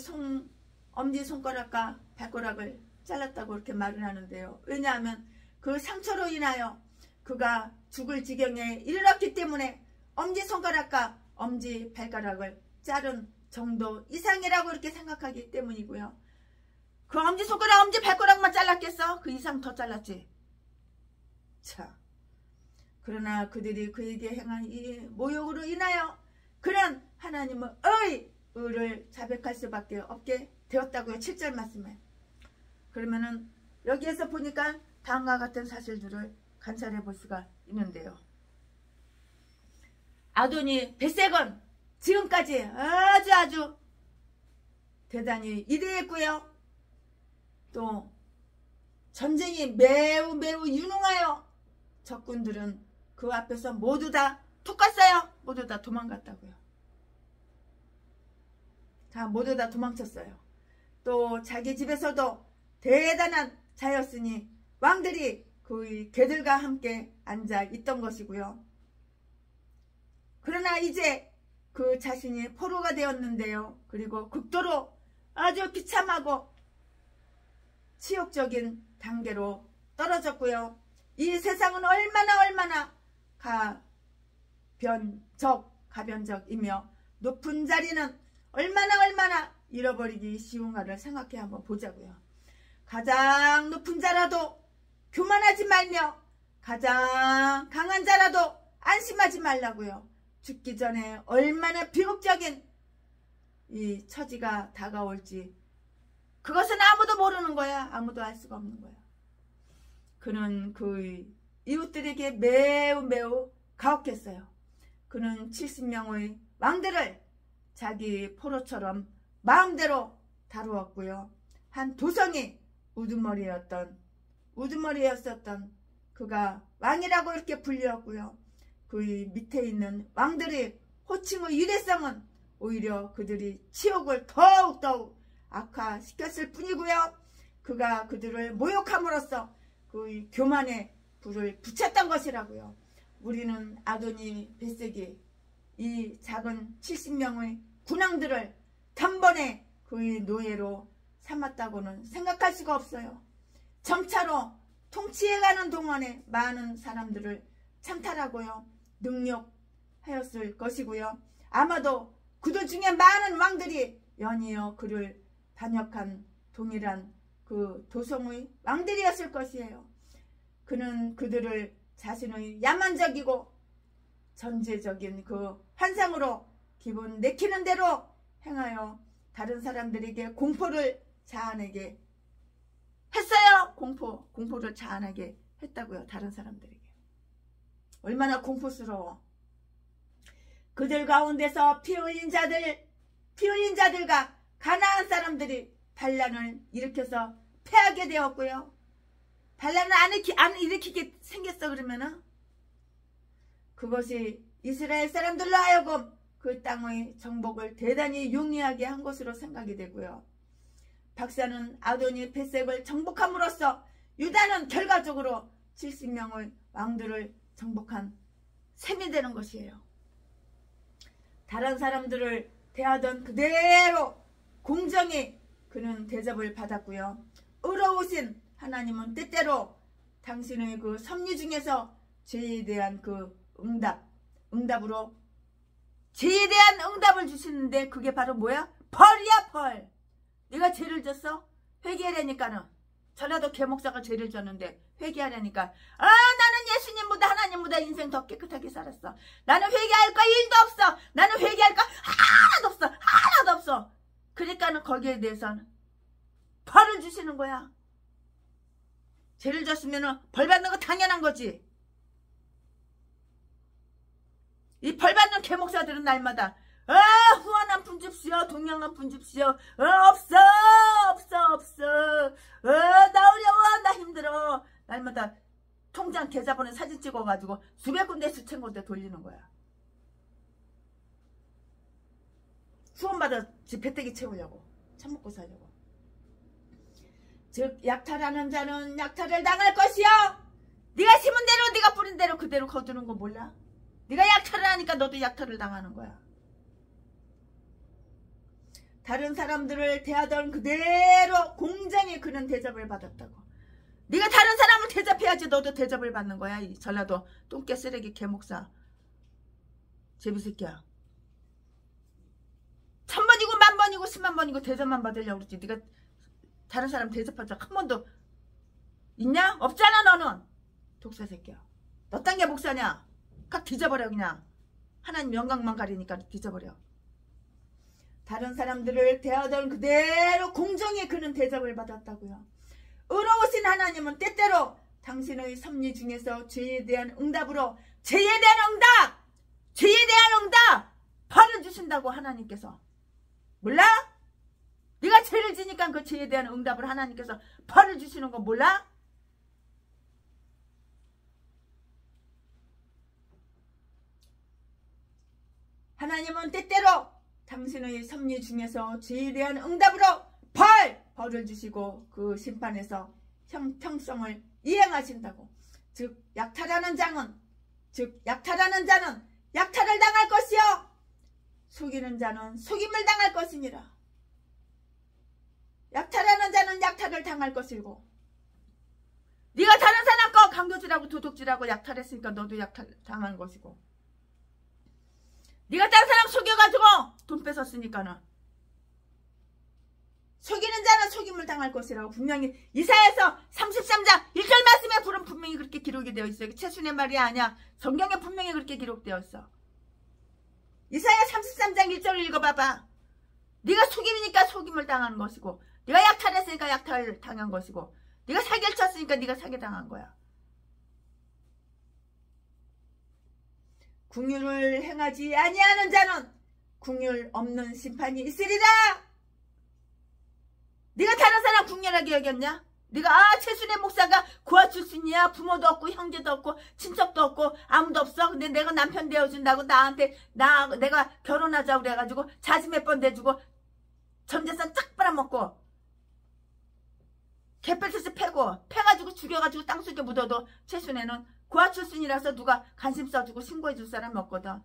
엄지손가락과 발가락을 잘랐다고 이렇게 말을 하는데요. 왜냐하면 그 상처로 인하여 그가 죽을 지경에 이르렀기 때문에 엄지손가락과 엄지발가락을 자른 정도 이상이라고 이렇게 생각하기 때문이고요. 그 엄지손가락, 엄지발가락만 잘랐겠어? 그 이상 더 잘랐지. 자, 그러나 그들이 그에게 행한 이 모욕으로 인하여 그는 하나님의 의를 자백할 수밖에 없게 되었다고요. 7절 말씀에. 그러면은 여기에서 보니까 다음과 같은 사실들을 관찰해 볼 수가 있는데요. 아도니 벳색은 지금까지 아주 대단히 위대했고요. 또 전쟁이 매우 유능하여 적군들은 그 앞에서 모두 다 툭 갔어요. 모두 다 도망갔다고요. 모두 다 도망쳤어요. 또 자기 집에서도 대단한 자였으니 왕들이 그 개들과 함께 앉아 있던 것이고요. 그러나 이제 그 자신이 포로가 되었는데요. 그리고 극도로 아주 비참하고 치욕적인 단계로 떨어졌고요. 이 세상은 얼마나 가변적이며 높은 자리는 얼마나 잃어버리기 쉬운가를 생각해 한번 보자고요. 가장 높은 자라도 교만하지 말며 가장 강한 자라도 안심하지 말라고요. 죽기 전에 얼마나 비극적인 이 처지가 다가올지 그것은 아무도 모르는 거야. 아무도 알 수가 없는 거야. 그는 그 이웃들에게 매우 가혹했어요. 그는 70명의 왕들을 자기 포로처럼 마음대로 다루었고요. 한 도성이 우두머리였었던 그가 왕이라고 이렇게 불렸고요. 그 밑에 있는 왕들의 호칭의 유대성은 오히려 그들이 치욕을 더욱 악화시켰을 뿐이고요. 그가 그들을 모욕함으로써 그 교만의 불을 붙였던 것이라고요. 우리는 아도니 벳색이 이 작은 70명의 군왕들을 단번에 그의 노예로 삼았다고는 생각할 수가 없어요. 점차로 통치해가는 동안에 많은 사람들을 찬탈하고요. 능욕하였을 것이고요. 아마도 그들 중에 많은 왕들이 연이어 그를 반역한 동일한 그 도성의 왕들이었을 것이에요. 그는 그들을 자신의 야만적이고 전제적인 그 환상으로 기분 내키는 대로 행하여 다른 사람들에게 공포를 자아내게 했어요. 공포를 자아내게 했다고요. 다른 사람들에게. 얼마나 공포스러워. 그들 가운데서 피 흘린 자들과 가나안 사람들이 반란을 일으켜서 패하게 되었고요. 반란을 안 일으키게 생겼어. 그러면은 그것이 이스라엘 사람들로 하여금 그 땅의 정복을 대단히 용이하게 한 것으로 생각이 되고요. 박사는 아도니 벳색을 정복함으로써 유다는 결과적으로 70명의 왕들을 정복한 셈이 되는 것이에요. 다른 사람들을 대하던 그대로 공정히 그는 대접을 받았고요. 의로우신 하나님은 때때로 당신의 그 섭리 중에서 죄에 대한 그 응답으로 죄에 대한 응답을 주시는데 그게 바로 뭐야? 벌이야, 벌. 네가 죄를 졌어? 회개하려니까는. 전라도 개목사가 죄를 졌는데 회개하려니까 나는 예수님보다 하나님보다 인생 더 깨끗하게 살았어. 나는 회개할 거 1도 없어. 나는 회개할 거 하나도 없어. 그러니까는 거기에 대해서는 벌을 주시는 거야. 죄를 졌으면 벌 받는 거 당연한 거지. 이 벌 받는 개목사들은 날마다 후원 한 푼 줍시오. 동양 한 푼 줍시오. 없어. 나 어려워. 나 힘들어. 날마다 통장 계좌번호 사진 찍어가지고 수백 군데 수천 군데 돌리는 거야. 후원받아 집 배때기 채우려고. 처먹고 살려고. 즉 약탈하는 자는 약탈을 당할 것이요. 네가 심은 대로 네가 뿌린 대로 그대로 거두는 거 몰라? 네가 약탈을 하니까 너도 약탈을 당하는 거야. 다른 사람들을 대하던 그대로 공정히 그는 대접을 받았다고. 네가 다른 사람을 대접해야지 너도 대접을 받는 거야. 이 전라도 똥개 쓰레기 개목사 제비새끼야. 1000번이고 10,000번이고 100,000번이고 대접만 받으려고 그러지. 네가 다른 사람 대접한 적 한 번도 있냐? 없잖아. 너는 독사 새끼야. 너 딴 게 목사냐? 각 뒤져버려. 그냥 하나님 영광만 가리니까 뒤져버려. 다른 사람들을 대하던 그대로 공정히 그는 대접을 받았다고요. 의로우신 하나님은 때때로 당신의 섭리 중에서 죄에 대한 응답으로 죄에 대한 응답 벌을 주신다고. 하나님께서 몰라? 네가 죄를 지니까 그 죄에 대한 응답을 하나님께서 벌을 주시는 거 몰라? 하나님은 때때로 당신의 섭리 중에서 죄에 대한 응답으로 벌을 주시고 그 심판에서 형평성을 이행하신다고. 즉 약탈하는 자는 약탈을 당할 것이요 속이는 자는 속임을 당할 것이니라. 약탈하는 자는 약탈을 당할 것이고 네가 다른 사람 거 강도질하고 도둑질하고 약탈했으니까 너도 약탈 당한 것이고 네가 다른 사람 속여가지고 돈 뺏었으니까는 속이는 자는 속임을 당할 것이라고 분명히 이사야서 33장 1절 말씀에 불은 분명히 그렇게 기록이 되어 있어요. 최순의 말이 아니야. 성경에 분명히 그렇게 기록되어 있어. 이사야 33장 1절을 읽어봐봐. 네가 속임이니까 속임을 당하는 것이고, 네가 약탈했으니까 약탈을 당한 것이고, 네가 사기를 쳤으니까 네가 사기당한 거야. 긍휼을 행하지 아니하는 자는 긍휼 없는 심판이 있으리라. 네가 다른 사람 긍휼하게 여겼냐? 네가 최순의 목사가 고아 출신이야. 부모도 없고 형제도 없고 친척도 없고 아무도 없어. 근데 내가 남편 되어준다고 나한테 내가 결혼하자고 그래가지고 자지 몇 번 대주고 전재산 쫙 빨아먹고 개패듯이 패가지고 죽여가지고 땅속에 묻어도 최순애는 고아 출신이라서 누가 관심 써주고 신고해줄 사람이 없거든.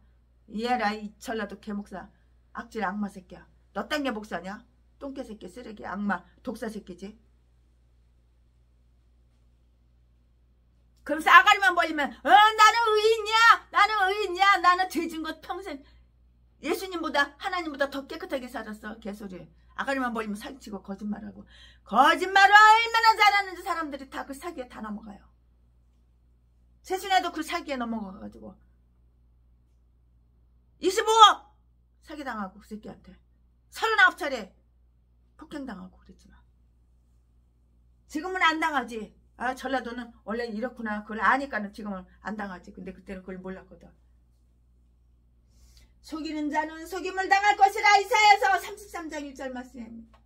이해라 이 전라도 개목사. 악질 악마 새끼야. 너 딴 게 목사냐? 똥개 새끼 쓰레기 악마 독사 새끼지. 그러면서 아가리만 벌리면 나는 의인이야. 나는 의인이야. 나는 죄진 것 평생 예수님보다 하나님보다 더 깨끗하게 살았어. 개소리. 아가리만 벌리면 사기치고 거짓말하고. 거짓말을 얼마나 잘하는지 사람들이 다 그 사기에 다 넘어가요. 최순애도 그 사기에 넘어가가지고 25억 사기당하고 그 새끼한테 39차례 폭행당하고 그랬지만 지금은 안 당하지. 아 전라도는 원래 이렇구나. 그걸 아니까는 지금은 안 당하지. 근데 그때는 그걸 몰랐거든. 속이는 자는 속임을 당할 것이라. 이사야서 33장 1절 말씀입니다.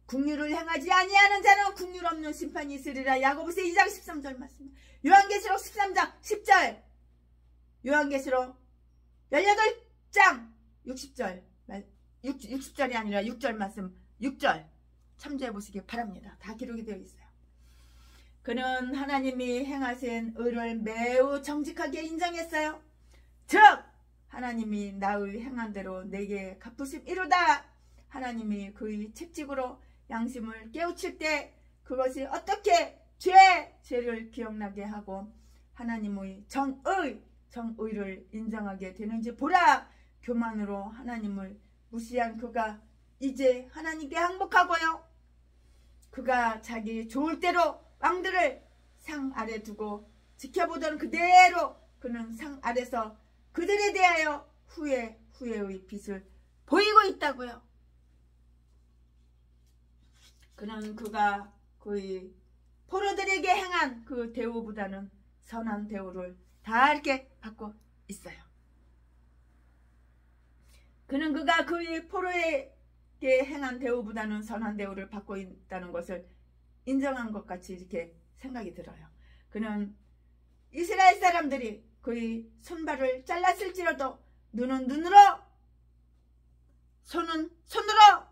긍휼을 행하지 아니하는 자는 긍휼 없는 심판이 있으리라. 야고보서 2장 13절 말씀. 요한계시록 13장 10절. 요한계시록 18장 60절 60절이 아니라 6절 말씀 6절 참조해 보시기 바랍니다. 다 기록이 되어 있어요. 그는 하나님이 행하신 의를 매우 정직하게 인정했어요. 즉 하나님이 나의 행한 대로 내게 갚으심이로다. 하나님이 그의 채찍으로 양심을 깨우칠 때 그것이 어떻게 죄를 기억나게 하고 하나님의 정의를 인정하게 되는지 보라. 교만으로 하나님을 무시한 그가 이제 하나님께 항복하고요. 그가 자기 좋을 대로 왕들을 상 아래 두고 지켜보던 그대로 그는 상 아래서 그들에 대하여 후회의 빛을 보이고 있다고요. 그는 그가 그의 포로들에게 행한 그 대우보다는 선한 대우를 다 이렇게 받고 있어요. 그는 그가 그의 포로에게 행한 대우보다는 선한 대우를 받고 있다는 것을 인정한 것 같이 이렇게 생각이 들어요. 그는 이스라엘 사람들이 그의 손발을 잘랐을지라도 눈은 눈으로 손은 손으로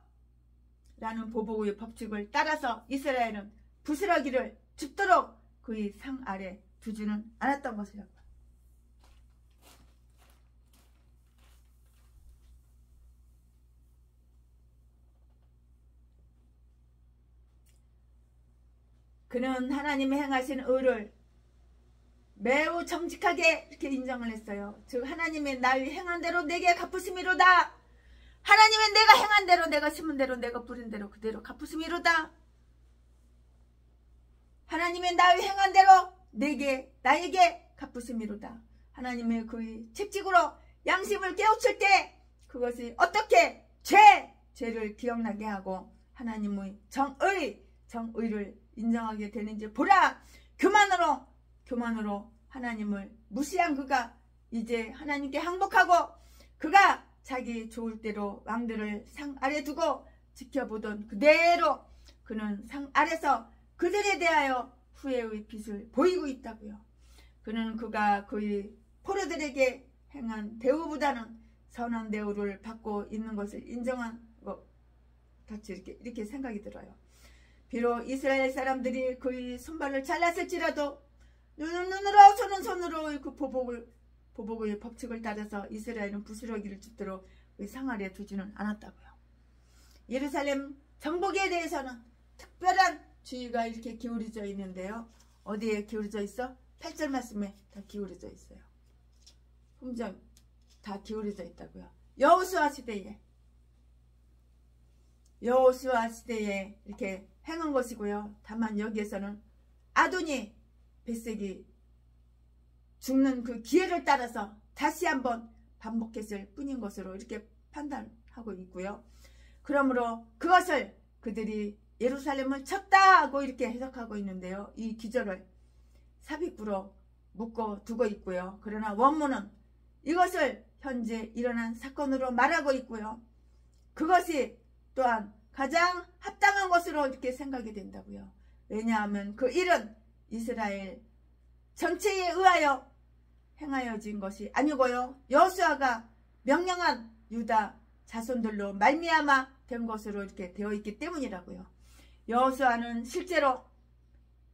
라는 보복의 법칙을 따라서 이스라엘은 부스러기를 줍도록 그의 상 아래 두지는 않았던 것이라고. 그는 하나님이 행하신 의를 매우 정직하게 이렇게 인정을 했어요. 즉 하나님의 나의 행한 대로 내게 갚으심이로다. 하나님의 내가 행한 대로 내가 심은 대로 내가 뿌린 대로 그대로 갚으심이로다. 하나님의 나의 행한 대로 나에게 갚으심이로다. 하나님의 그의 채찍으로 양심을 깨우칠 때 그것이 어떻게 죄를 기억나게 하고 하나님의 정의를 인정하게 되는지 보라. 교만으로 하나님을 무시한 그가 이제 하나님께 항복하고 그가 자기 좋을 대로 왕들을 상 아래 두고 지켜보던 그대로 그는 상 아래서 그들에 대하여 후회의 빛을 보이고 있다고요. 그는 그가 그의 포로들에게 행한 대우보다는 선한 대우를 받고 있는 것을 인정한 것 같이 이렇게 생각이 들어요. 비록 이스라엘 사람들이 그의 손발을 잘랐을지라도 눈은 눈으로 손은 손으로 그 보복의 법칙을 따라서 이스라엘은 부스러기를 줍도록 그 상 아래 두지는 않았다고요. 예루살렘 정복에 대해서는 특별한 주의가 이렇게 기울어져 있는데요. 어디에 기울어져 있어? 8절 말씀에 다 기울어져 있어요. 흥정 다 기울어져 있다고요. 여호수아 시대에 여호수아 시대에 이렇게 행한 것이고요. 다만 여기에서는 아도니 벳색이 죽는 그 기회를 따라서 다시 한번 반복했을 뿐인 것으로 이렇게 판단하고 있고요. 그러므로 그것을 그들이 예루살렘을 쳤다 하고 이렇게 해석하고 있는데요. 이 기절을 삽입부로 묶어 두고 있고요. 그러나 원문은 이것을 현재 일어난 사건으로 말하고 있고요. 그것이 또한 가장 합당한 것으로 이렇게 생각이 된다고요. 왜냐하면 그 일은 이스라엘 전체에 의하여 행하여진 것이 아니고요. 여호수아가 명령한 유다 자손들로 말미암아 된 것으로 이렇게 되어 있기 때문이라고요. 여호수아는 실제로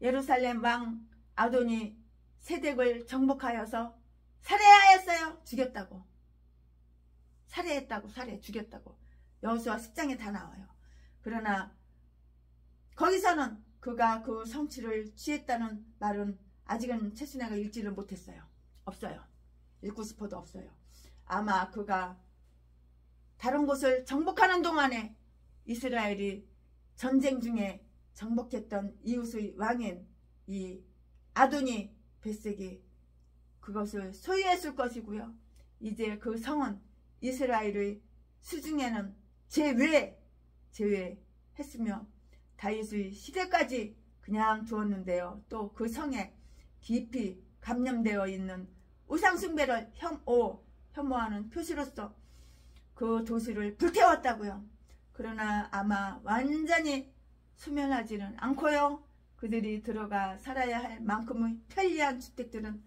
예루살렘 왕 아도니 세덱을 정복하여서 살해하였어요. 죽였다고. 살해했다고. 죽였다고. 여호수아 10장에 다 나와요. 그러나 거기서는 그가 그 성취를 취했다는 말은 아직은 최순애가 읽지를 못했어요. 없어요. 읽고 싶어도 없어요. 아마 그가 다른 곳을 정복하는 동안에 이스라엘이 전쟁 중에 정복했던 이웃의 왕인 이 아도니 벳색이 그것을 소유했을 것이고요. 이제 그 성은 이스라엘의 수중에는 제외했으며 다윗의 시대까지 그냥 두었는데요. 또 그 성에 깊이 감염되어 있는 우상숭배를 혐오하는 표시로서 그 도시를 불태웠다고요. 그러나 아마 완전히 소멸하지는 않고요. 그들이 들어가 살아야 할 만큼의 편리한 주택들은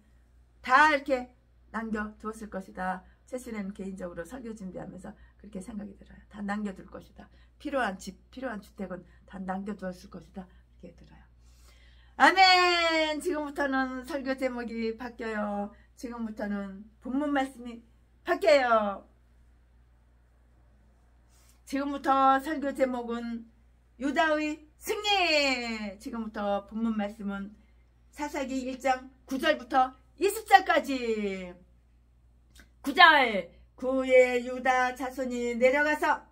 다 이렇게 남겨두었을 것이다. 최순애는 개인적으로 설교 준비하면서 그렇게 생각이 들어요. 다 남겨둘 것이다. 필요한 집, 필요한 주택은 다 남겨두었을 것이다. 이렇게 들어요. 아멘. 지금부터는 설교 제목이 바뀌어요. 지금부터는 본문 말씀이 바뀌어요. 지금부터 설교 제목은 유다의 승리. 지금부터 본문 말씀은 사사기 1장 9절부터 20절까지. 9절. 그의 유다 자손이 내려가서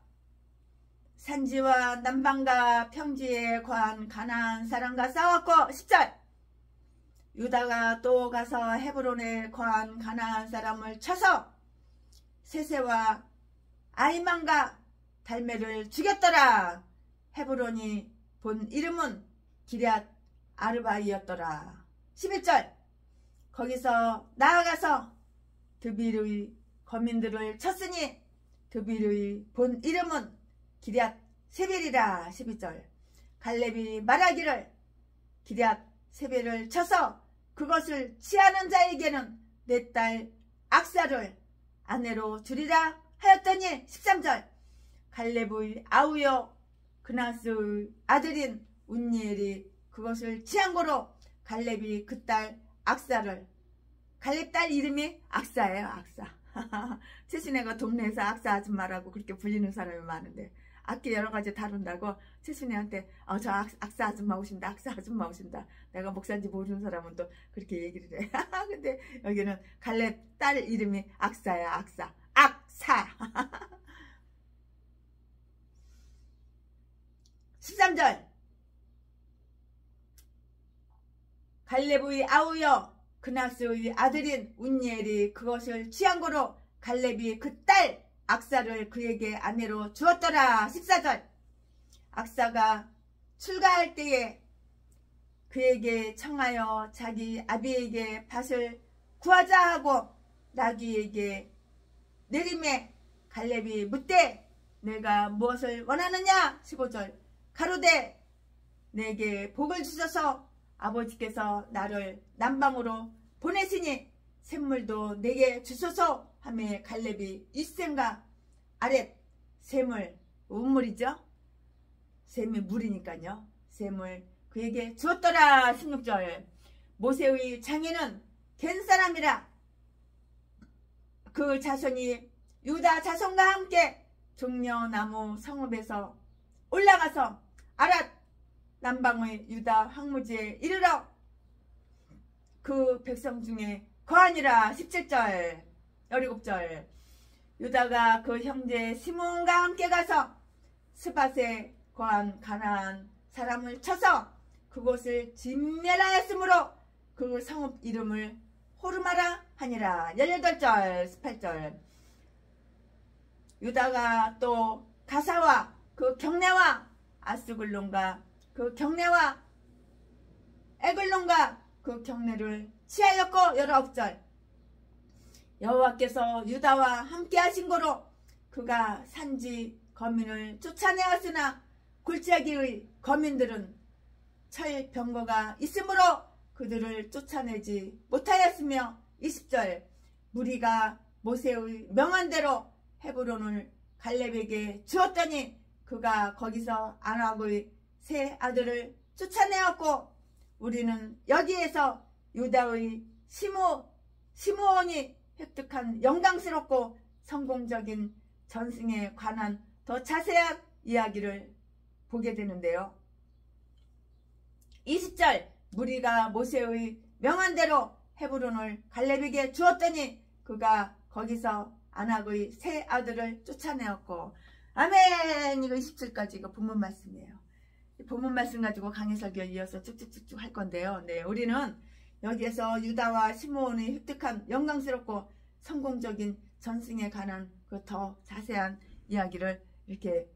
산지와 남방과 평지에 거한 가나안 사람과 싸웠고. 10절. 유다가 또 가서 헤브론에 거한 가나안 사람을 쳐서 세세와 아히만과 달메를 죽였더라. 헤브론이 본 이름은 기럇 아르바이였더라. 11절. 거기서 나아가서 드빌의 거민들을 쳤으니 드빌의 본 이름은 기럇 세벨이라. 12절. 갈렙이 말하기를 기럇 세벨을 쳐서 그것을 취하는 자에게는 내 딸 악사를 아내로 주리라 하였더니. 13절. 갈렙의 아우여 그나스의 아들인 운니엘이 그것을 취한 거로 갈렙이 그 딸 악사를, 갈렙 딸 이름이 악사예요. 악사. 최순애가 동네에서 악사 아줌마라고 그렇게 불리는 사람이 많은데 악기 여러 가지 다룬다고 최순애한테 저 악사 아줌마 오신다. 악사 아줌마 오신다. 내가 목사인지 모르는 사람은 또 그렇게 얘기를 해. 근데 여기는 갈렙 딸 이름이 악사야. 악사. 13절. 갈렙의 아우여 그나스의 아들인 운니엘이 그것을 취한 거로 갈렙이 그 딸 악사를 그에게 아내로 주었더라. 14절. 악사가 출가할 때에 그에게 청하여 자기 아비에게 밭을 구하자 하고 나귀에게 내림에 갈렙이 묻되 내가 무엇을 원하느냐. 15절. 가로되 내게 복을 주셔서 아버지께서 나를 남방으로 보내시니 샘물도 내게 주소서 하며 갈렙이 윗샘과 아랫 샘을, 우물이죠. 샘이 물이니까요. 샘을 그에게 주었더라. 16절. 모세의 장인은 겐 사람이라 그 자손이 유다 자손과 함께 종려나무 성읍에서 올라가서 아랏 남방의 유다 황무지에 이르러 그 백성 중에 거하니라. 17절. 17절. 유다가 그 형제 시므온과 함께 가서 스밧에 거한 가나안 사람을 쳐서 그곳을 진멸하였으므로 그 성읍 이름을 호르마라 하니라. 18절 18절. 유다가 또 가사와 그 경내와 아스글론과 그 경내와 에글론과 그 경내를 취하였고 19절. 여호와께서 유다와 함께 하신 거로 그가 산지 거민을 쫓아내었으나 골짜기의 거민들은 철병거가 있으므로 그들을 쫓아내지 못하였으며 20절. 무리가 모세의 명한 대로 헤브론을 갈렙에게 주었더니 그가 거기서 아낙의 세 아들을 쫓아내었고 우리는 여기에서 유다의 시므온이 획득한 영광스럽고 성공적인 전승에 관한 더 자세한 이야기를 보게 되는데요. 20절. 무리가 모세의 명한 대로 헤브론을 갈렙에게 주었더니 그가 거기서 아낙의 세 아들을 쫓아내었고. 아멘. 이거 27까지 이거 본문 말씀이에요. 본문 말씀 가지고 강해 설교를 이어서 쭉쭉쭉쭉 할 건데요. 네, 우리는 여기에서 유다와 시므온이 획득한 영광스럽고 성공적인 전승에 관한 그 더 자세한 이야기를 이렇게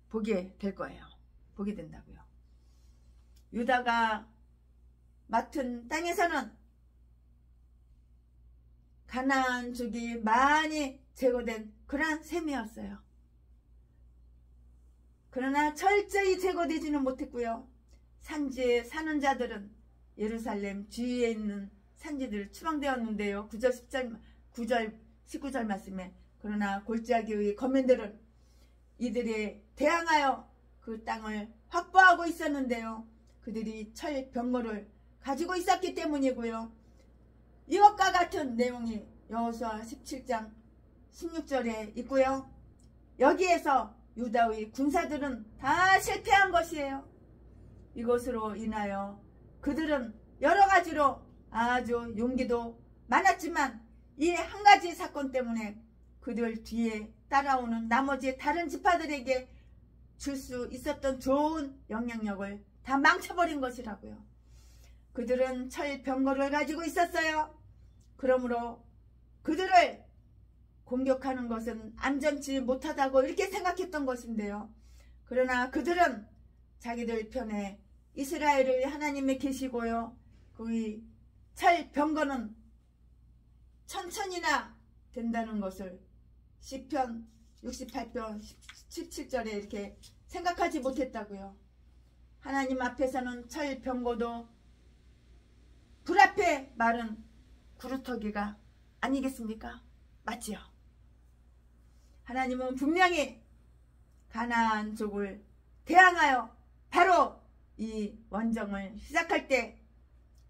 보게 될 거예요. 보게 된다고요. 유다가 맡은 땅에서는 가나안족이 많이 제거된 그러한 셈이었어요. 그러나 철저히 제거되지는 못했고요. 산지에 사는 자들은 예루살렘 주위에 있는 산지들 추방되었는데요. 9절 19절 말씀에 그러나 골짜기의 거민들은 이들에 대항하여 그 땅을 확보하고 있었는데요. 그들이 철병거를 가지고 있었기 때문이고요. 이것과 같은 내용이 여호수아 17장 16절에 있고요. 여기에서 유다의 군사들은 다 실패한 것이에요. 이것으로 인하여 그들은 여러 가지로 아주 용기도 많았지만 이 한 가지 사건 때문에 그들 뒤에 따라오는 나머지 다른 지파들에게 줄 수 있었던 좋은 영향력을 다 망쳐버린 것이라고요. 그들은 철병거를 가지고 있었어요. 그러므로 그들을 공격하는 것은 안전치 못하다고 이렇게 생각했던 것인데요. 그러나 그들은 자기들 편에 이스라엘의 하나님이 계시고요. 그의 철병거는 천천히나 된다는 것을 시편 68편 17절에 이렇게 생각하지 못했다고요. 하나님 앞에서는 철병거도 불 앞에 마른 구루터기가 아니겠습니까? 맞지요? 하나님은 분명히 가나안족을 대항하여 바로 이 원정을 시작할 때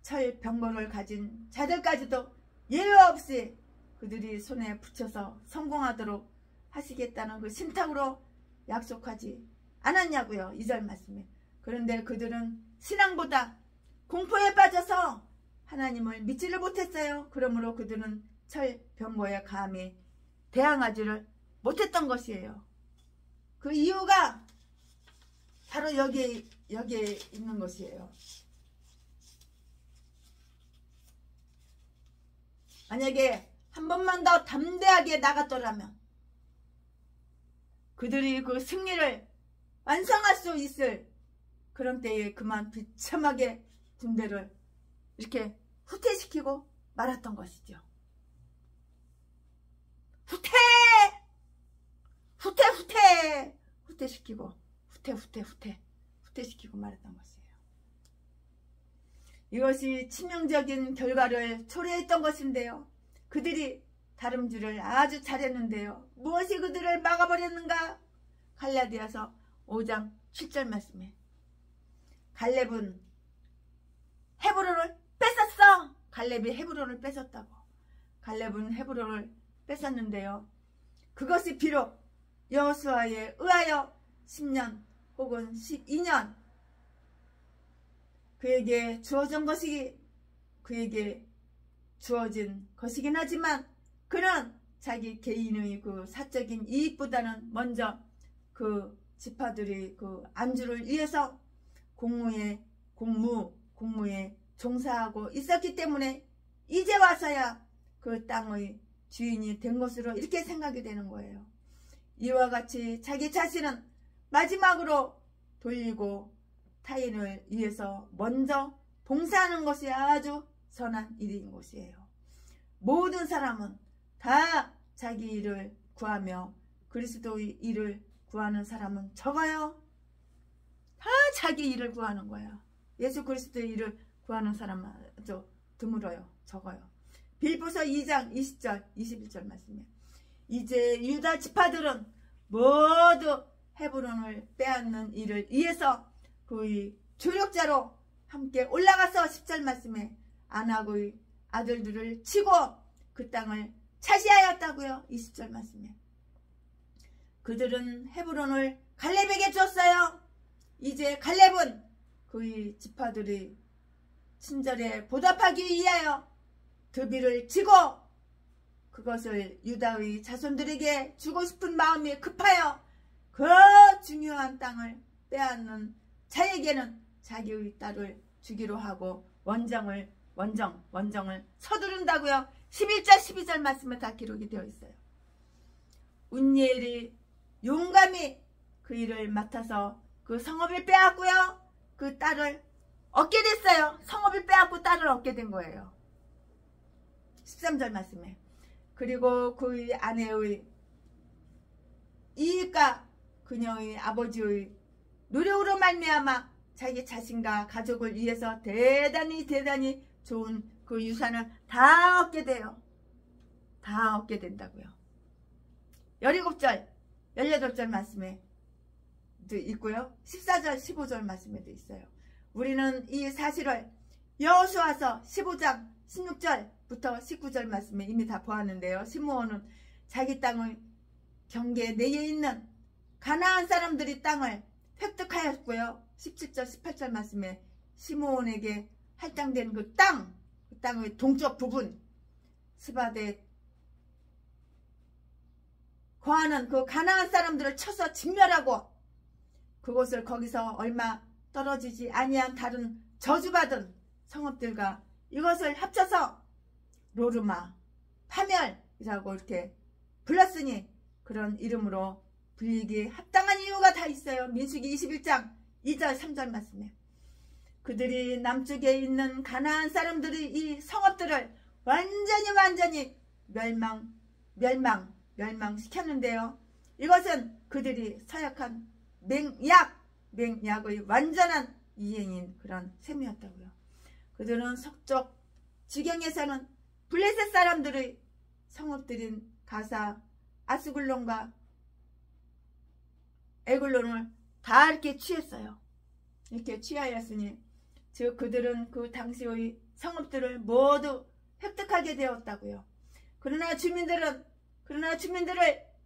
철병거를 가진 자들까지도 예외 없이 그들이 손에 붙여서 성공하도록 하시겠다는 그 신탁으로 약속하지 않았냐고요. 2절 말씀에. 그런데 그들은 신앙보다 공포에 빠져서 하나님을 믿지를 못했어요. 그러므로 그들은 철병거에 감히 대항하지를 못했던 것이에요. 그 이유가 바로 여기에 있는 것이에요. 만약에 한 번만 더 담대하게 나갔더라면 그들이 그 승리를 완성할 수 있을 그런 때에 그만 비참하게 군대를 이렇게 후퇴시키고 말았던 것이죠. 후퇴시키고 후퇴시키고 말했던 것이에요. 이것이 치명적인 결과를 초래했던 것인데요. 그들이 다름질을 아주 잘했는데요. 무엇이 그들을 막아버렸는가? 갈라디아서 5장 7절 말씀에 갈렙은 헤브론을 뺏었어. 갈렙이 헤브론을 뺏었다고. 갈렙은 헤브론을 뺏었는데요. 그것이 비록 여호수아에 의하여 10년 혹은 12년 그에게 주어진 것이긴 하지만 그는 자기 개인의 그 사적인 이익보다는 먼저 그 지파들이 그 안주를 위해서 공무에 종사하고 있었기 때문에 이제 와서야 그 땅의 주인이 된 것으로 이렇게 생각이 되는 거예요. 이와 같이 자기 자신은 마지막으로 돌리고 타인을 위해서 먼저 봉사하는 것이 아주 선한 일인 것이에요. 모든 사람은 다 자기 일을 구하며 그리스도의 일을 구하는 사람은 적어요. 다 자기 일을 구하는 거야. 예수 그리스도의 일을 구하는 사람은 아주 드물어요. 적어요. 빌보서 2장 20절 21절 말씀이에요. 이제 유다 지파들은 모두 헤브론을 빼앗는 일을 위해서 그의 조력자로 함께 올라가서 10절 말씀에 아낙의 아들들을 치고 그 땅을 차지하였다고요. 20절 말씀에 그들은 헤브론을 갈렙에게 줬어요. 이제 갈렙은 그의 지파들이 친절에 보답하기 위하여 드비를 치고 그것을 유다의 자손들에게 주고 싶은 마음이 급하여 그 중요한 땅을 빼앗는 자에게는 자기의 딸을 주기로 하고 원정을 서두른다고요. 11절 12절 말씀에 다 기록이 되어 있어요. 운니엘이 용감히 그 일을 맡아서 그 성읍을 빼앗고요. 그 딸을 얻게 됐어요. 성읍을 빼앗고 딸을 얻게 된 거예요. 13절 말씀에 그리고 그의 아내의 이익과 그녀의 아버지의 노력으로 말미암아 자기 자신과 가족을 위해서 대단히 좋은 그 유산을 다 얻게 돼요. 다 얻게 된다고요. 17절 18절 말씀에도 있고요. 14절 15절 말씀에도 있어요. 우리는 이 사실을 여호수아서 15장 16절부터 19절 말씀에 이미 다 보았는데요. 시므온은 자기 땅의 경계 내에 있는 가나안 사람들이 땅을 획득하였고요. 17절 18절 말씀에 시므온에게 할당된 그 땅의 동쪽 부분 스바데 거하는 그 가나안 사람들을 쳐서 진멸하고 그곳을 거기서 얼마 떨어지지 아니한 다른 저주받은 성읍들과 이것을 합쳐서 로르마, 파멸이라고 이렇게 불렀으니 그런 이름으로 불리기에 합당한 이유가 다 있어요. 민수기 21장 2절 3절 말씀에 그들이 남쪽에 있는 가나안 사람들이 이 성읍들을 완전히 멸망시켰는데요. 이것은 그들이 서약한 맹약의 완전한 이행인 그런 셈이었다고요. 그들은 서쪽 지경에서는 블레셋 사람들의 성읍들인 가사, 아스글론과 에글론을 다 이렇게 취했어요. 이렇게 취하였으니 즉 그들은 그 당시의 성읍들을 모두 획득하게 되었다고요. 그러나 주민들을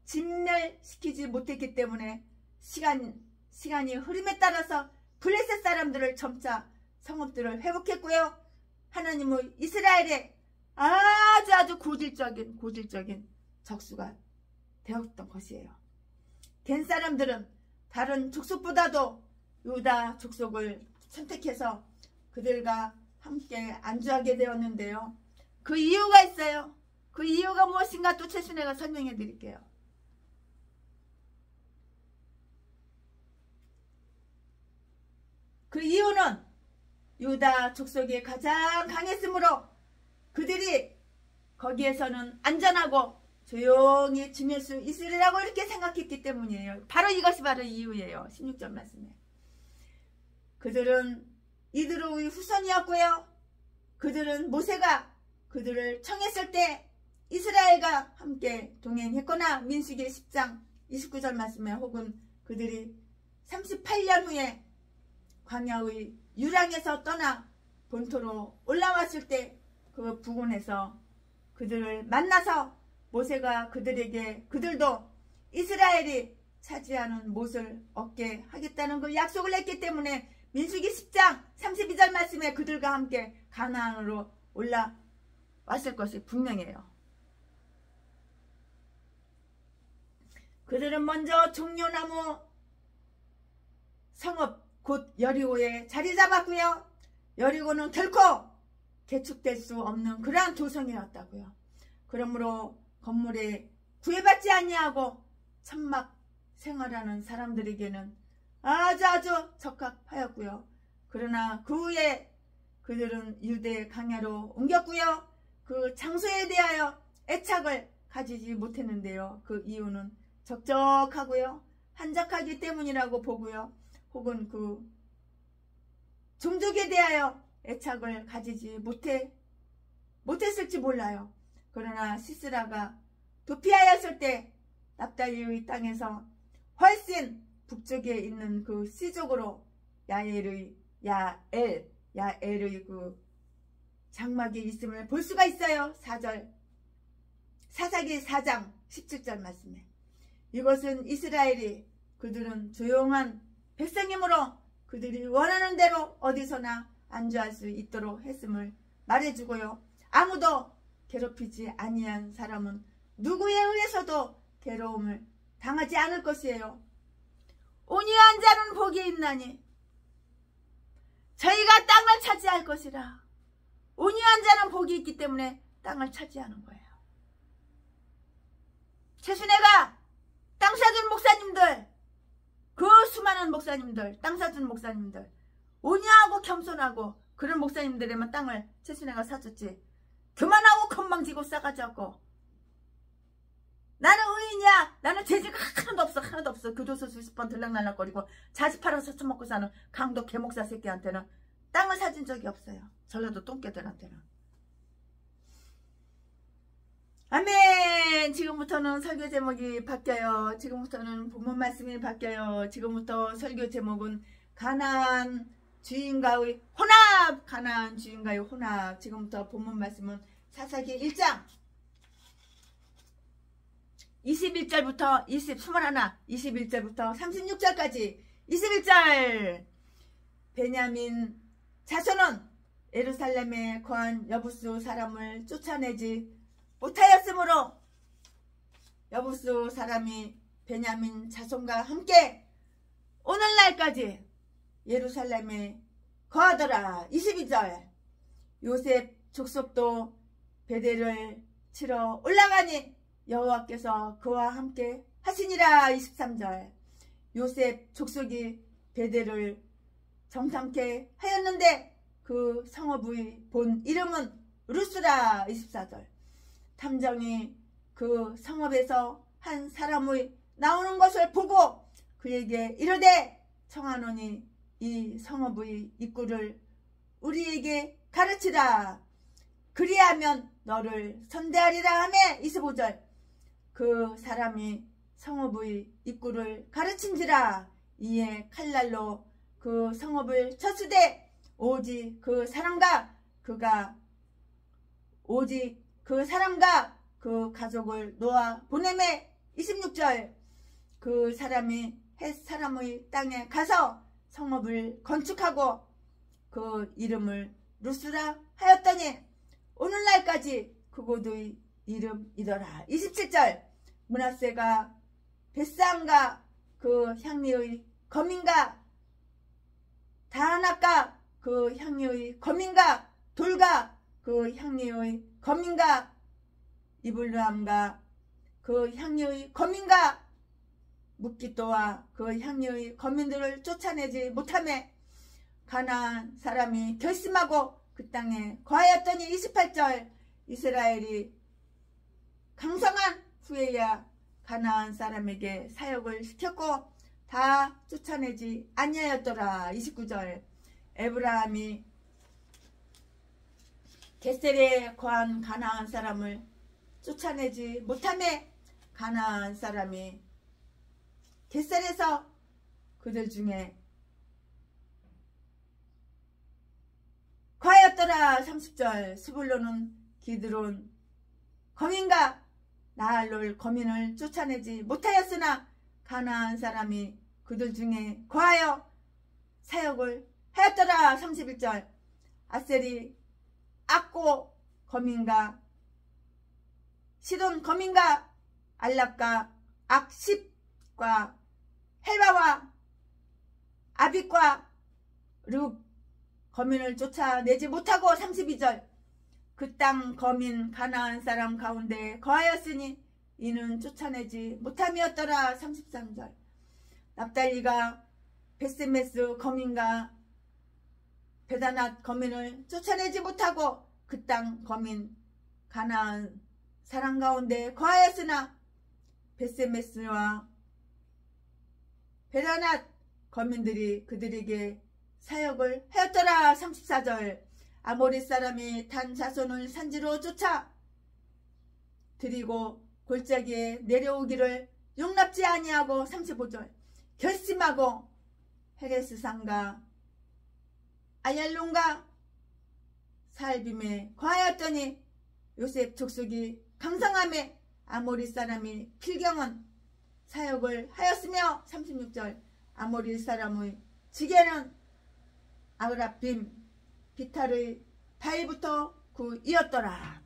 진멸시키지 못했기 때문에 시간이 흐름에 따라서 블레셋 사람들을 점차 성읍들을 회복했고요. 하나님의 이스라엘에 아주 고질적인 적수가 되었던 것이에요. 된 사람들은 다른 족속보다도 유다 족속을 선택해서 그들과 함께 안주하게 되었는데요. 그 이유가 있어요. 그 이유가 무엇인가 또 최순애가 설명해 드릴게요. 그 이유는 유다 족속이 가장 강했으므로 그들이 거기에서는 안전하고 조용히 지낼 수 있으리라고 이렇게 생각했기 때문이에요. 바로 이것이 바로 이유예요. 16절 말씀에 그들은 이드로의 후손이었고요. 그들은 모세가 그들을 청했을 때 이스라엘과 함께 동행했거나 민수기 10장 29절 말씀에 혹은 그들이 38년 후에 광야의 유랑에서 떠나 본토로 올라왔을 때 그 부근에서 그들을 만나서 모세가 그들도 이스라엘이 차지하는 못을 얻게 하겠다는 그 약속을 했기 때문에 민수기 10장 32절 말씀에 그들과 함께 가나안으로 올라왔을 것이 분명해요. 그들은 먼저 종려나무 성읍 곧 여리고에 자리 잡았고요. 여리고는 결코 개축될 수 없는 그러한 도성이었다고요. 그러므로 건물에 구애받지 아니하고 천막 생활하는 사람들에게는 아주 적합하였고요. 그러나 그 후에 그들은 유대 강야로 옮겼고요. 그 장소에 대하여 애착을 가지지 못했는데요. 그 이유는 적적하고요. 한적하기 때문이라고 보고요. 혹은 그 종족에 대하여 애착을 가지지 못했을지 몰라요. 그러나 시스라가 도피하였을 때 납달리의 땅에서 훨씬 북쪽에 있는 그 시족으로 야엘의 그 장막이 있음을 볼 수가 있어요. 4절 사사기 4장 17절 말씀에 이것은 이스라엘이 그들은 조용한 백성이므로 그들이 원하는 대로 어디서나 안주할 수 있도록 했음을 말해주고요. 아무도 괴롭히지 아니한 사람은 누구에 의해서도 괴로움을 당하지 않을 것이에요. 온유한 자는 복이 있나니 저희가 땅을 차지할 것이라. 온유한 자는 복이 있기 때문에 땅을 차지하는 거예요. 최순애가 땅 사준 목사님들, 그 수많은 목사님들, 땅 사준 목사님들, 온유하고 겸손하고 그런 목사님들에만 땅을 최순애가 사줬지. 교만하고 건방지고 싸가지 없고 나는 의인이야. 나는 죄지가 하나도 없어. 교도소 수십 번 들락날락거리고 자식 팔아서 처먹고 사는 강도 개목사 새끼한테는 땅을 사준 적이 없어요. 전라도 똥개들한테는. 아멘. 지금부터는 설교 제목이 바뀌어요. 지금부터는 본문 말씀이 바뀌어요. 지금부터 설교 제목은 가나안 주인과의 혼합. 가나안 주인과의 혼합. 지금부터 본문 말씀은 사사기 1장 21절부터 21절부터 36절까지 21절 베냐민 자손은 예루살렘에 거한 여부수 사람을 쫓아내지 못하였으므로 여부수 사람이 베냐민 자손과 함께 오늘날까지 예루살렘에 거하더라. 22절 요셉 족속도 베델을 치러 올라가니 여호와께서 그와 함께 하시니라. 23절 요셉 족속이 베델을 정탐케 하였는데 그 성읍의 본 이름은 루스라. 24절 탐정이 그 성읍에서 한 사람의 나오는 것을 보고 그에게 이르되 청하노니 이 성읍의 입구를 우리에게 가르치라. 그리하면 너를 선대하리라 하며 25절 그 사람이 성읍의 입구를 가르친지라. 이에 칼날로 그 성읍을 쳤으되 오직 그 사람과 그 가족을 놓아 보내매. 26절 그 사람이 헷 사람의 땅에 가서 성읍을 건축하고 그 이름을 루스라 하였더니 오늘날까지 그곳의 이름이더라. 27절 므낫세가 벳산과 그 향리의 거민과 다하나과 그 향리의 거민과 돌과 그 향리의 거민과 이블루함과 그 향리의 거민과 묵기또와 그 향리의 거민들을 쫓아내지 못하며 가나안 사람이 결심하고 그 땅에 거하였더니 28절 이스라엘이 강성한 후에야 가나안 사람에게 사역을 시켰고 다 쫓아내지 아니하였더라. 29절 에브라함이 게셀에 거한 가나안 사람을 쫓아내지 못하며 가나안 사람이 게셀에서 그들 중에 거하였더라. 30절 스불론은 기드론 거민과 나할롤 거민을 쫓아내지 못하였으나 가나안 사람이 그들 중에 거하여 사역을 하였더라. 31절 아셀이 악고 거민과 시돈 거민과 알랍과 악십과 헬바와 아빅과 룩 거민을 쫓아내지 못하고 32절 그 땅 거민 가나안 사람 가운데 거하였으니 이는 쫓아내지 못함이었더라. 33절 납달리가 베스메스 거민과 베다낫 거민을 쫓아내지 못하고 그 땅 거민 가나안 사람 가운데 거하였으나 베스메스와 베다낫 거민들이 그들에게 사역을 하였더라. 34절 아모리 사람이 단 자손을 산지로 쫓아 들이고 골짜기에 내려오기를 용납지 아니하고 35절 결심하고 헤레스산과 아얄론과 살빔에 거하였더니 요셉 족속이 강성함에 아모리 사람이 필경은 사역을 하였으며 36절 아모리 사람의 지게는 아그라빔 비탈의 바위부터 그 이었더라.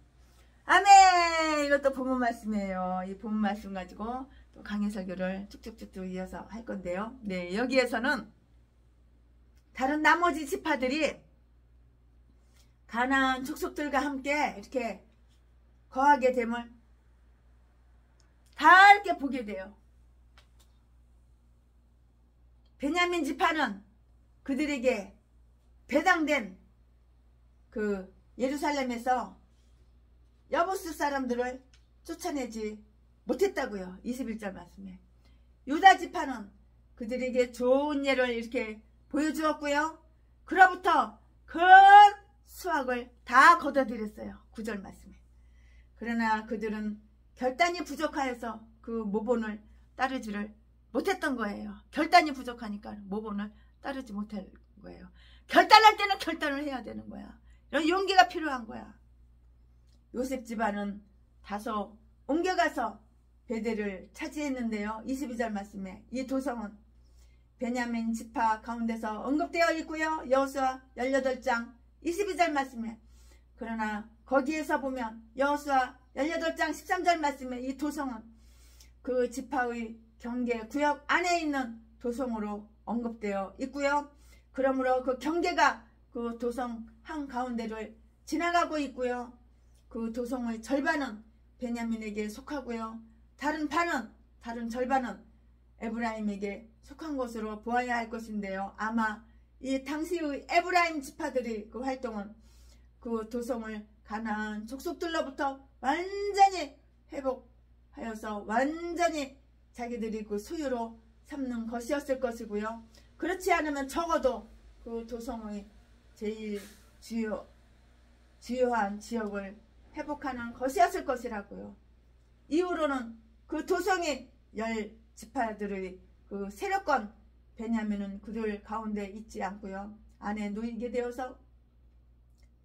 아멘. 이것도 본문 말씀이에요. 이 본문 말씀 가지고 또 강해 설교를 쭉쭉쭉쭉 이어서 할 건데요. 네, 여기에서는 다른 나머지 지파들이 가나안 족속들과 함께 이렇게 거하게 됨을 다 이렇게 보게 돼요. 베냐민 지파는 그들에게 배당된 그 예루살렘에서 여부스 사람들을 쫓아내지 못했다고요. 21절 말씀에. 유다 지파는 그들에게 좋은 예를 이렇게 보여주었고요. 그로부터 큰 수확을 다 거둬들였어요. 9절 말씀에. 그러나 그들은 결단이 부족하여서 그 모본을 따르지를 못했던 거예요. 결단이 부족하니까 모본을 따르지 못할 거예요. 결단할 때는 결단을 해야 되는 거야. 이런 용기가 필요한 거야. 요셉 집안은 다소 옮겨가서 베델을 차지했는데요. 22절 말씀에 이 도성은 베냐민 지파 가운데서 언급되어 있고요. 여호수아 18장 22절 말씀에 그러나 거기에서 보면 여호수아 18장 13절 말씀에 이 도성은 그 지파의 경계 구역 안에 있는 도성으로 언급되어 있고요. 그러므로 그 경계가 그 도성 한가운데를 지나가고 있고요. 그 도성의 절반은 베냐민에게 속하고요. 다른 절반은 에브라임에게 속한 것으로 보아야 할 것인데요. 아마 이 당시의 에브라임 지파들이 그 활동은 그 도성을 가나안 족속들로부터 완전히 회복하여서 완전히 자기들이 그 소유로 삼는 것이었을 것이고요. 그렇지 않으면 적어도 그 도성의 제일 주요한 지역을 회복하는 것이었을 것이라고요. 이후로는 그 도성의 10지파들의 그 세력권 베냐민은 그들 가운데 있지 않고요. 안에 놓이게 되어서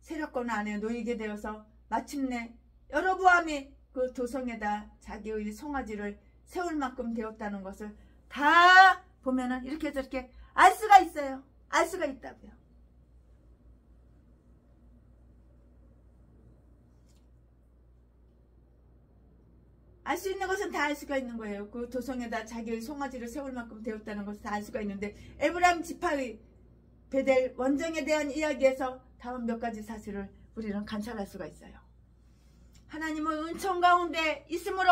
세력권 안에 놓이게 되어서 마침내 여로보암이 그 도성에다 자기의 송아지를 세울 만큼 되었다는 것을 다 보면은 이렇게 저렇게 알 수가 있어요. 알 수가 있다고요. 알 수 있는 것은 다 알 수가 있는 거예요. 그 도성에다 자기의 송아지를 세울 만큼 되었다는 것을 다 알 수가 있는데 에브라임 지파의 베델 원정에 대한 이야기에서 다음 몇 가지 사실을 우리는 관찰할 수가 있어요. 하나님의 은총 가운데 있으므로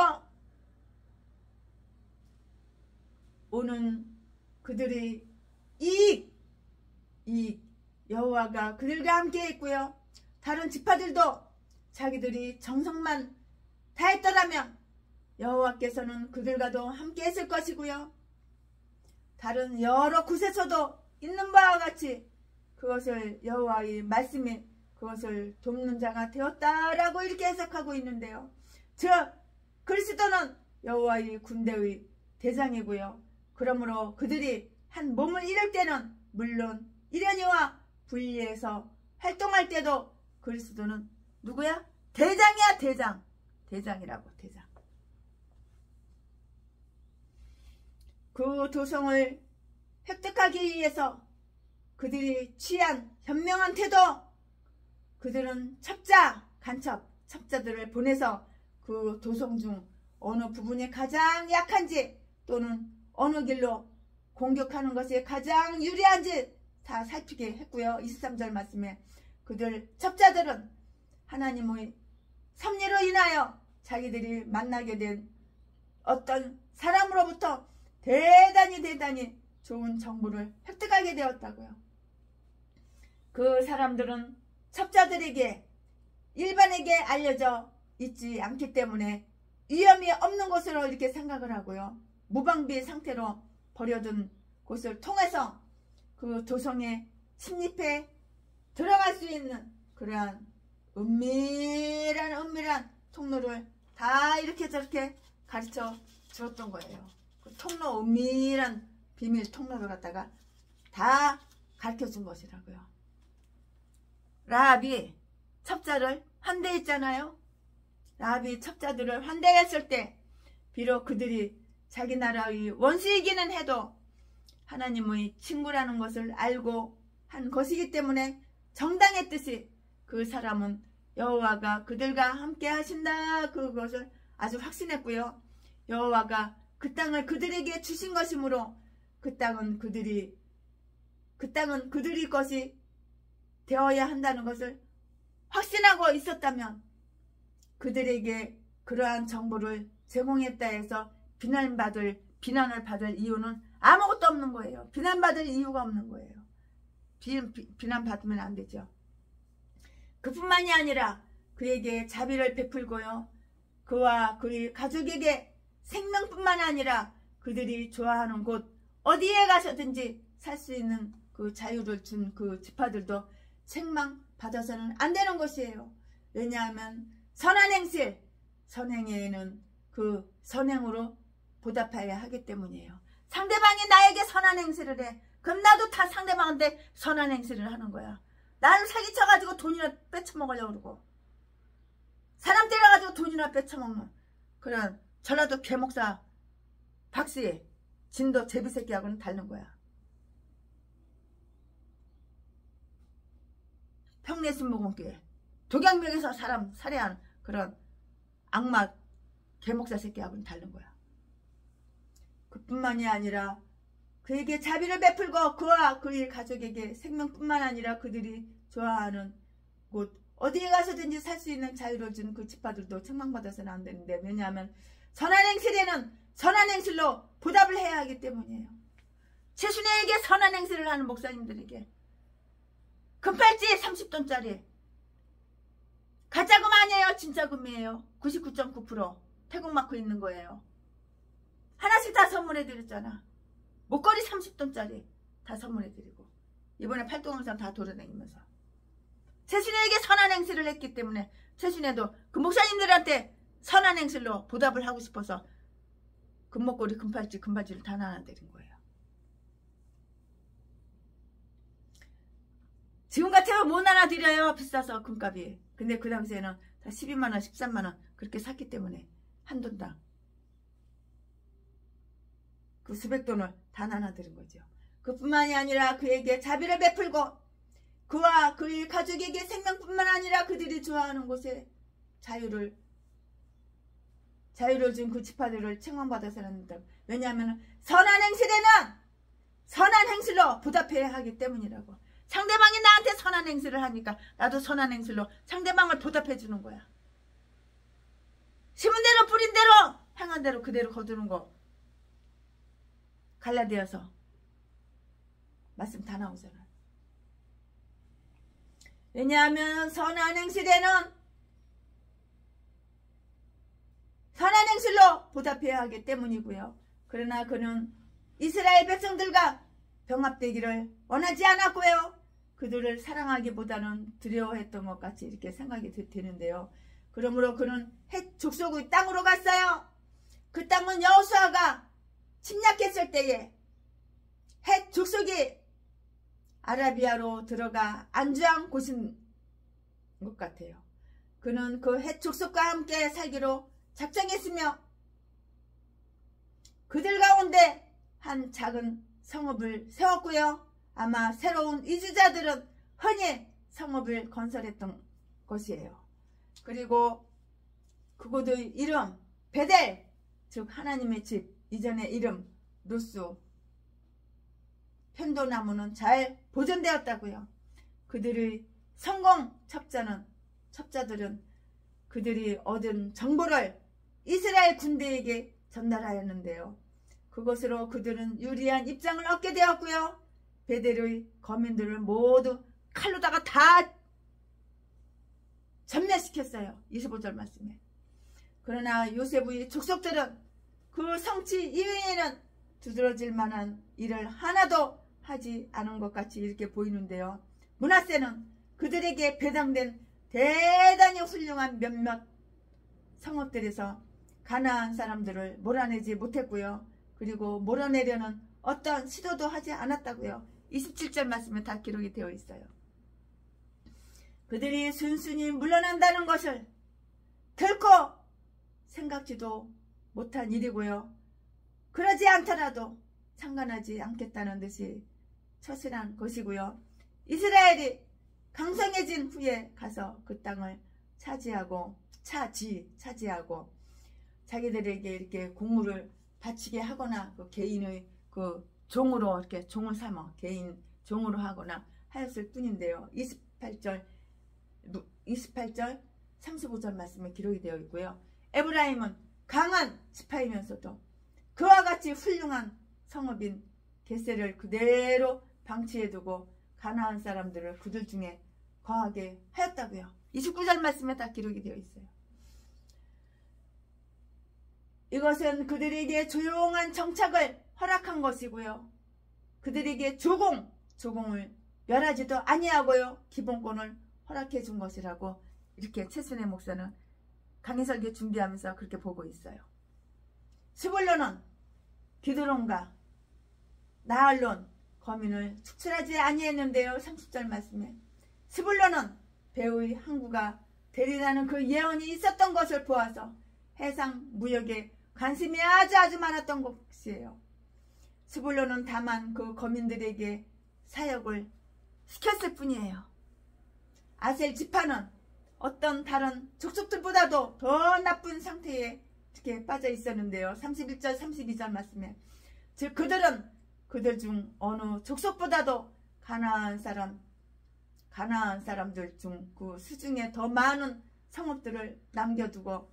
오는 그들의 이익 여호와가 그들과 함께 있고요. 다른 지파들도 자기들이 정성만 다했더라면 여호와께서는 그들과도 함께 했을 것이고요. 다른 여러 곳에서도 있는 바와 같이 그것을 여호와의 말씀이 그것을 돕는 자가 되었다라고 이렇게 해석하고 있는데요. 즉 그리스도는 여호와의 군대의 대장이고요. 그러므로 그들이 한 몸을 이룰 때는 물론 이련이와 분리해서 활동할 때도 그리스도는 누구야? 대장이야. 대장이라고. 대장. 그 도성을 획득하기 위해서 그들이 취한 현명한 태도, 그들은 첩자들을 보내서 그 도성 중 어느 부분이 가장 약한지 또는 어느 길로 공격하는 것이 가장 유리한지 다 살피게 했고요. 23절 말씀에 그들 첩자들은 하나님의 섭리로 인하여 자기들이 만나게 된 어떤 사람으로부터 대단히 좋은 정보를 획득하게 되었다고요. 그 사람들은 첩자들에게 일반에게 알려져 있지 않기 때문에 위험이 없는 곳으로 이렇게 생각을 하고요. 무방비 상태로 버려둔 곳을 통해서 그 도성에 침입해 들어갈 수 있는 그러한 은밀한 통로를 다 이렇게 저렇게 가르쳐 주었던 거예요. 그 통로, 은밀한 비밀 통로를 갖다가 다 가르쳐 준 것이라고요. 라합이 첩자를 환대했잖아요. 라합이 첩자들을 환대했을 때 비록 그들이 자기 나라의 원수이기는 해도 하나님의 친구라는 것을 알고 한 것이기 때문에 정당의 뜻이 그 사람은 여호와가 그들과 함께 하신다 그것을 아주 확신했고요. 여호와가 그 땅을 그들에게 주신 것이므로 그 땅은 그들이 것이 되어야 한다는 것을 확신하고 있었다면 그들에게 그러한 정보를 제공했다 해서 비난을 받을 이유는 아무것도 없는 거예요. 비난받을 이유가 없는 거예요. 비난받으면 안 되죠. 그뿐만이 아니라 그에게 자비를 베풀고요. 그와 그의 가족에게 생명뿐만 아니라 그들이 좋아하는 곳 어디에 가서든지 살 수 있는 그 자유를 준 그 지파들도 책망받아서는 안 되는 것이에요. 왜냐하면 선한 행실, 선행에는 그 선행으로 보답해야 하기 때문이에요. 상대방이 나에게 선한 행실을 해. 그럼 나도 다 상대방한테 선한 행실을 하는 거야. 나를 사기쳐가지고 돈이나 뺏어먹으려고 그러고 사람 때려가지고 돈이나 뺏어먹는 그런 전라도 개목사 박씨 진도 제비새끼하고는 다른 거야. 평내신목원교회 독양명에서 사람 살해한 그런 악마 개목사 새끼하고는 다른 거야. 그뿐만이 아니라 그에게 자비를 베풀고 그와 그의 가족에게 생명뿐만 아니라 그들이 좋아하는 곳 어디에 가서든지 살 수 있는 자유를 준 그 지파들도 책망받아서는 안 되는데 왜냐하면 선한 행실에는 선한 행실로 보답을 해야 하기 때문이에요. 최순애에게 선한 행실을 하는 목사님들에게 금팔찌 30돈짜리 가짜금 아니에요. 진짜금이에요. 99.9% 태국 마크 있는 거예요. 하나씩 다 선물해드렸잖아. 목걸이 30돈짜리 다 선물해드리고 이번에 팔도항상 다 돌아다니면서 최순애에게 선한 행실을 했기 때문에 최순애도 그 목사님들한테 선한 행실로 보답을 하고 싶어서 금목걸이, 금팔찌, 금바지를 다 나눠드린 거예요. 지금 같으면 못 나눠드려요. 비싸서 금값이. 근데 그 당시에는 다 12만원, 13만원 그렇게 샀기 때문에 한 돈당 그 수백 돈을 다 나눠드린 거죠. 그뿐만이 아니라 그에게 자비를 베풀고 그와 그의 가족에게 생명뿐만 아니라 그들이 좋아하는 곳에 자유를 준 그 지파들을 책망받아서 합니다. 왜냐하면 선한 행실에는 선한 행실로 보답해야 하기 때문이라고. 상대방이 나한테 선한 행실을 하니까 나도 선한 행실로 상대방을 보답해 주는 거야. 심은 대로 뿌린 대로 행한 대로 그대로 거두는 거. 갈라디아서 말씀 다 나오잖아. 왜냐하면 선한 행실에는 선한 행실로 보답해야 하기 때문이고요. 그러나 그는 이스라엘 백성들과 병합되기를 원하지 않았고요. 그들을 사랑하기보다는 두려워했던 것 같이 이렇게 생각이 되는데요. 그러므로 그는 헷 족속의 땅으로 갔어요. 그 땅은 여호수아가 침략했을 때에 헷 족속이 아라비아로 들어가 안주한 곳인 것 같아요. 그는 그 헷 족속과 함께 살기로 작정했으며 그들 가운데 한 작은 성읍을 세웠고요. 아마 새로운 이주자들은 흔히 성읍을 건설했던 것이에요. 그리고 그곳의 이름 베델, 즉 하나님의 집, 이전의 이름 루스, 편도나무는 잘 보존되었다고요. 그들의 성공 첩자들은 그들이 얻은 정보를 이스라엘 군대에게 전달하였는데요. 그것으로 그들은 유리한 입장을 얻게 되었고요. 베델의 거민들을 모두 칼로다가 다 전멸시켰어요. 25절 말씀에. 그러나 요셉의 족속들은 그 성취 이외에는 두드러질 만한 일을 하나도 하지 않은 것 같이 이렇게 보이는데요. 므낫세는 그들에게 배당된 대단히 훌륭한 몇몇 성읍들에서 가나안 사람들을 몰아내지 못했고요. 그리고 몰아내려는 어떤 시도도 하지 않았다고요. 27절 말씀에 다 기록이 되어 있어요. 그들이 순순히 물러난다는 것을 결코 생각지도 못한 일이고요. 그러지 않더라도 상관하지 않겠다는 듯이 처신한 것이고요. 이스라엘이 강성해진 후에 가서 그 땅을 차지하고 자기들에게 이렇게 공물을 바치게 하거나 그 개인의 그 종으로 이렇게 종을 삼아 개인 종으로 하거나 하였을 뿐인데요. 28절 35절 말씀에 기록이 되어 있고요. 에브라임은 강한 지파이면서도 그와 같이 훌륭한 성읍인 겟셀을 그대로 방치해두고 가나안 사람들을 그들 중에 거하게 하였다고요. 29절 말씀에 다 기록이 되어 있어요. 이것은 그들에게 조용한 정착을 허락한 것이고요. 그들에게 조공을 멸하지도 아니하고요. 기본권을 허락해 준 것이라고 이렇게 최순애 목사는 강해설교 준비하면서 그렇게 보고 있어요. 스불론은 기드론과 나알론 거민을 축출하지 아니했는데요. 30절 말씀에 스불론은 배후의 항구가 되리라는 그 예언이 있었던 것을 보아서 해상 무역에 관심이 아주 많았던 것이에요. 스불론은 다만 그 거민들에게 사역을 시켰을 뿐이에요. 아셀 지파는 어떤 다른 족속들보다도 더 나쁜 상태에 이렇게 빠져 있었는데요. 31절 32절 말씀에 즉 그들은 그들 중 어느 족속보다도 가나안 사람들 중 그 수중에 더 많은 성읍들을 남겨두고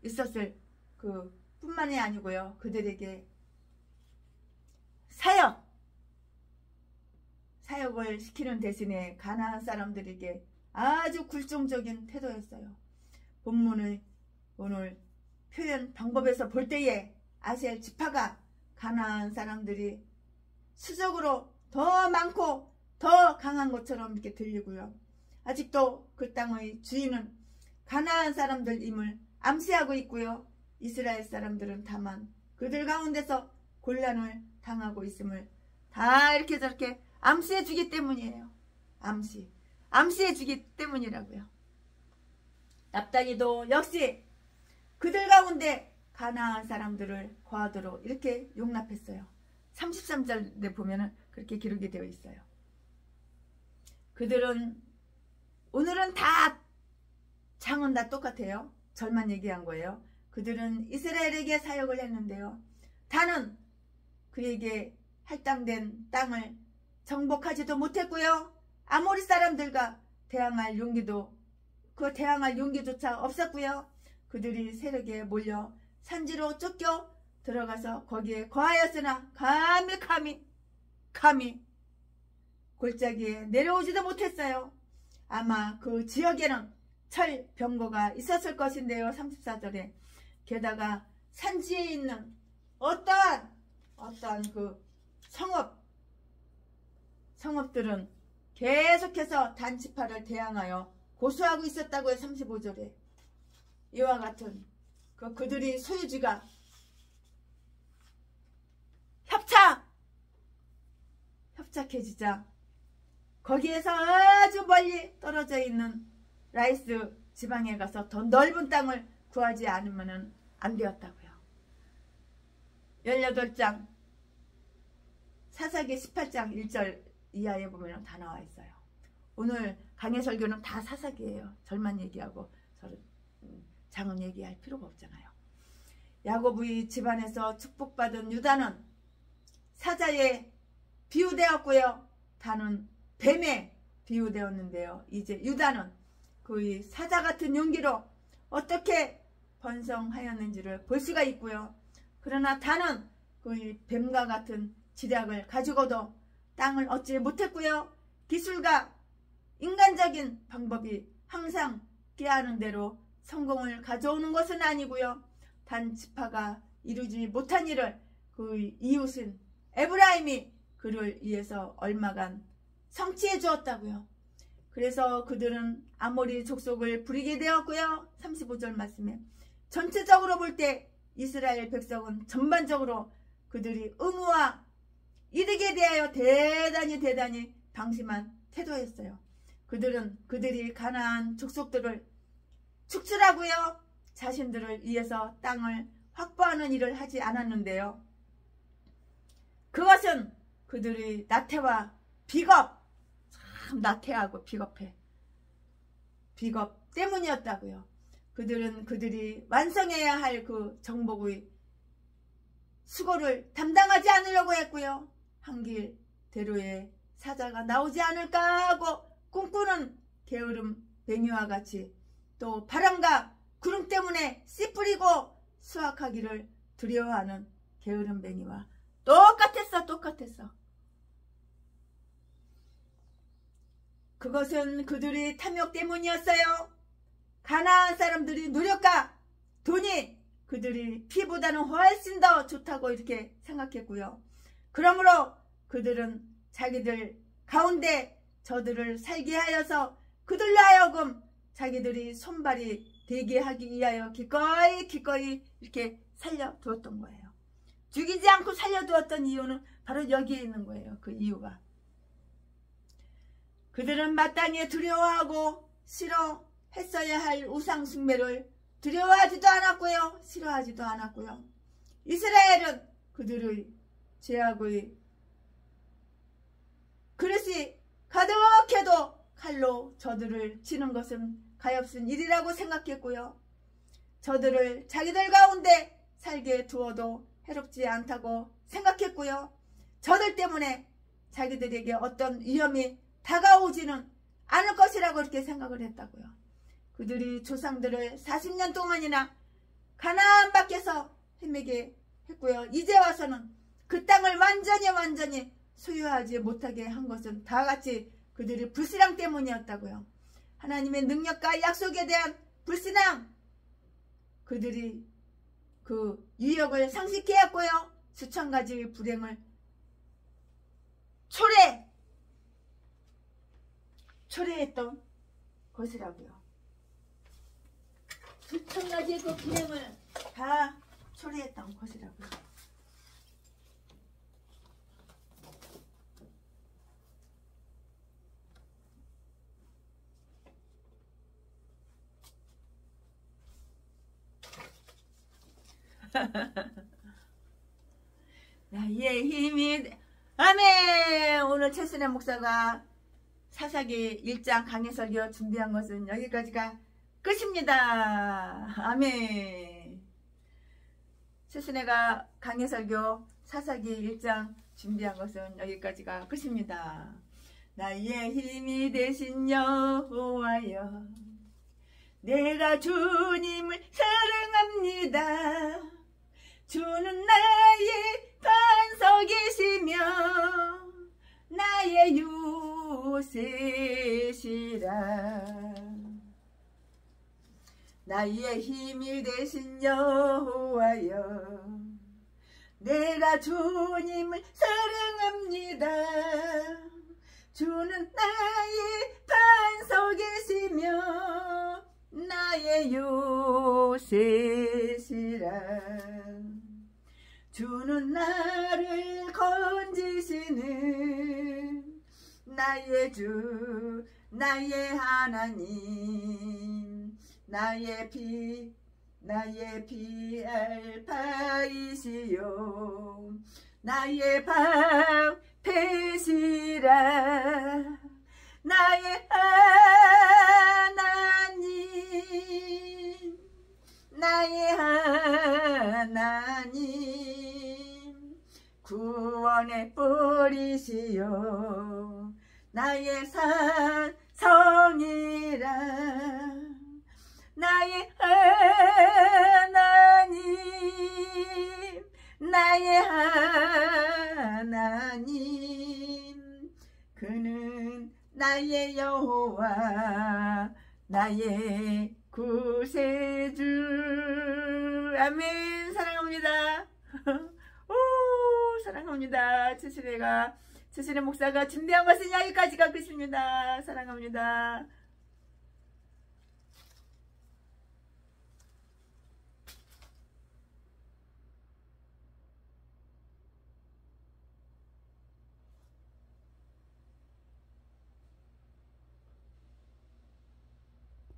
있었을 그 뿐만이 아니고요. 그들에게 사역을 시키는 대신에 가나안 사람들에게 아주 굴종적인 태도였어요. 본문의 오늘 표현 방법에서 볼 때에 아셀 지파가 가나안 사람들이 수적으로 더 많고 더 강한 것처럼 이렇게 들리고요. 아직도 그 땅의 주인은 가나안 사람들임을 암시하고 있고요. 이스라엘 사람들은 다만 그들 가운데서 곤란을 당하고 있음을 다 이렇게 저렇게 암시해 주기 때문이에요. 암시해 주기 때문이라고요. 납달리도 역시 그들 가운데 가나안 사람들을 거하도록 이렇게 용납했어요. 33절에 보면은 그렇게 기록이 되어 있어요. 그들은 오늘은 다 장은 다 똑같아요. 절만 얘기한 거예요. 그들은 이스라엘에게 사역을 했는데요. 다는 그에게 할당된 땅을 정복하지도 못했고요. 아모리 사람들과 대항할 용기조차 없었고요. 그들이 세력에 몰려 산지로 쫓겨 들어가서 거기에 거하였으나 감히 골짜기에 내려오지도 못했어요. 아마 그 지역에는 철병거가 있었을 것인데요. 34절에 게다가 산지에 있는 어떠한 그 성읍들은 계속해서 단지파를 대항하여 고수하고 있었다고요. 35절에 이와 같은 그들이 소유지가 협착해지자 거기에서 아주 멀리 떨어져 있는 라이스 지방에 가서 더 넓은 땅을 구하지 않으면 안 되었다고요. 18장 사사기 18장 1절 이하에 보면 다 나와 있어요. 오늘 강해 설교는 다 사사기예요. 절만 얘기하고 장은 얘기할 필요가 없잖아요. 야곱의 집안에서 축복받은 유다는 사자의 비유되었고요. 다는 뱀에 비유되었는데요. 이제 유다는 그 사자 같은 용기로 어떻게 번성하였는지를 볼 수가 있고요. 그러나 다는 그 뱀과 같은 지략을 가지고도 땅을 얻지 못했고요. 기술과 인간적인 방법이 항상 꾀하는 대로 성공을 가져오는 것은 아니고요. 단 지파가 이루지 못한 일을 그 이웃인 에브라임이 그를 위해서 얼마간 성취해 주었다고요. 그래서 그들은 아모리 족속을 부리게 되었고요. 35절 말씀에 전체적으로 볼 때 이스라엘 백성은 전반적으로 그들이 의무와 이득에 대하여 대단히 방심한 태도였어요. 그들은 그들이 가나안 족속들을 축출하고요. 자신들을 위해서 땅을 확보하는 일을 하지 않았는데요. 그것은 그들의 나태와 비겁, 참 나태하고 비겁해. 비겁 때문이었다고요. 그들은 그들이 완성해야 할 그 정복의 수고를 담당하지 않으려고 했고요. 한길 대로에 사자가 나오지 않을까 하고 꿈꾸는 게으름 뱅이와 같이 또 바람과 구름 때문에 씨 뿌리고 수확하기를 두려워하는 게으름 뱅이와 똑같았어. 그것은 그들의 탐욕 때문이었어요. 가나안 사람들이 노력과 돈이 그들이 피보다는 훨씬 더 좋다고 이렇게 생각했고요. 그러므로 그들은 자기들 가운데 저들을 살게 하여서 그들로 하여금 자기들이 손발이 되게 하기 위하여 기꺼이 이렇게 살려두었던 거예요. 죽이지 않고 살려두었던 이유는 바로 여기에 있는 거예요. 그 이유가. 그들은 마땅히 두려워하고 싫어했어야 할 우상 숭배를 두려워하지도 않았고요. 싫어하지도 않았고요. 이스라엘은 그들의 죄악의 그릇이 가득해도 칼로 저들을 치는 것은 가엾은 일이라고 생각했고요. 저들을 자기들 가운데 살게 두어도 해롭지 않다고 생각했고요. 저들 때문에 자기들에게 어떤 위험이 다가오지는 않을 것이라고 이렇게 생각을 했다고요. 그들이 조상들을 40년 동안이나 가나안 밖에서 헤매게 했고요. 이제 와서는 그 땅을 완전히 소유하지 못하게 한 것은 다같이 그들의 불신앙 때문이었다고요. 하나님의 능력과 약속에 대한 불신앙, 그들이 그 유역을 상식케 했고요. 수천 가지의 불행을 초래했던 것이라고요. 수천 가지의 그 불행을 다 초래했던 것이라고요. 나의 힘이 아멘. 오늘 최순애 목사가 사사기 1장 강해설교 준비한 것은 여기까지가 끝입니다. 아멘. 최순애가 강해설교 사사기 1장 준비한 것은 여기까지가 끝입니다. 나의 힘이 되신 여호와여, 내가 주님을 사랑합니다. 주는 나의 반석이시며 나의 요새시라. 나의 힘이 되신 여호와여, 내가 주님을 사랑합니다. 주는 나의 반석이시며 나의 요새시라. 주는 나를 건지시는 나의 주, 나의 하나님, 나의 피 알파이시요 나의 방패시라. 나의 하나님, 나의 하나님, 구원의 뿌리시요 나의 산성이라 나의 하나님 나의 하나님 그는 나의 여호와 나의 구세주 아멘. 사랑합니다. 오 사랑합니다. 최신의 목사가 준비한 것은 여기까지 가겠습니다. 사랑합니다.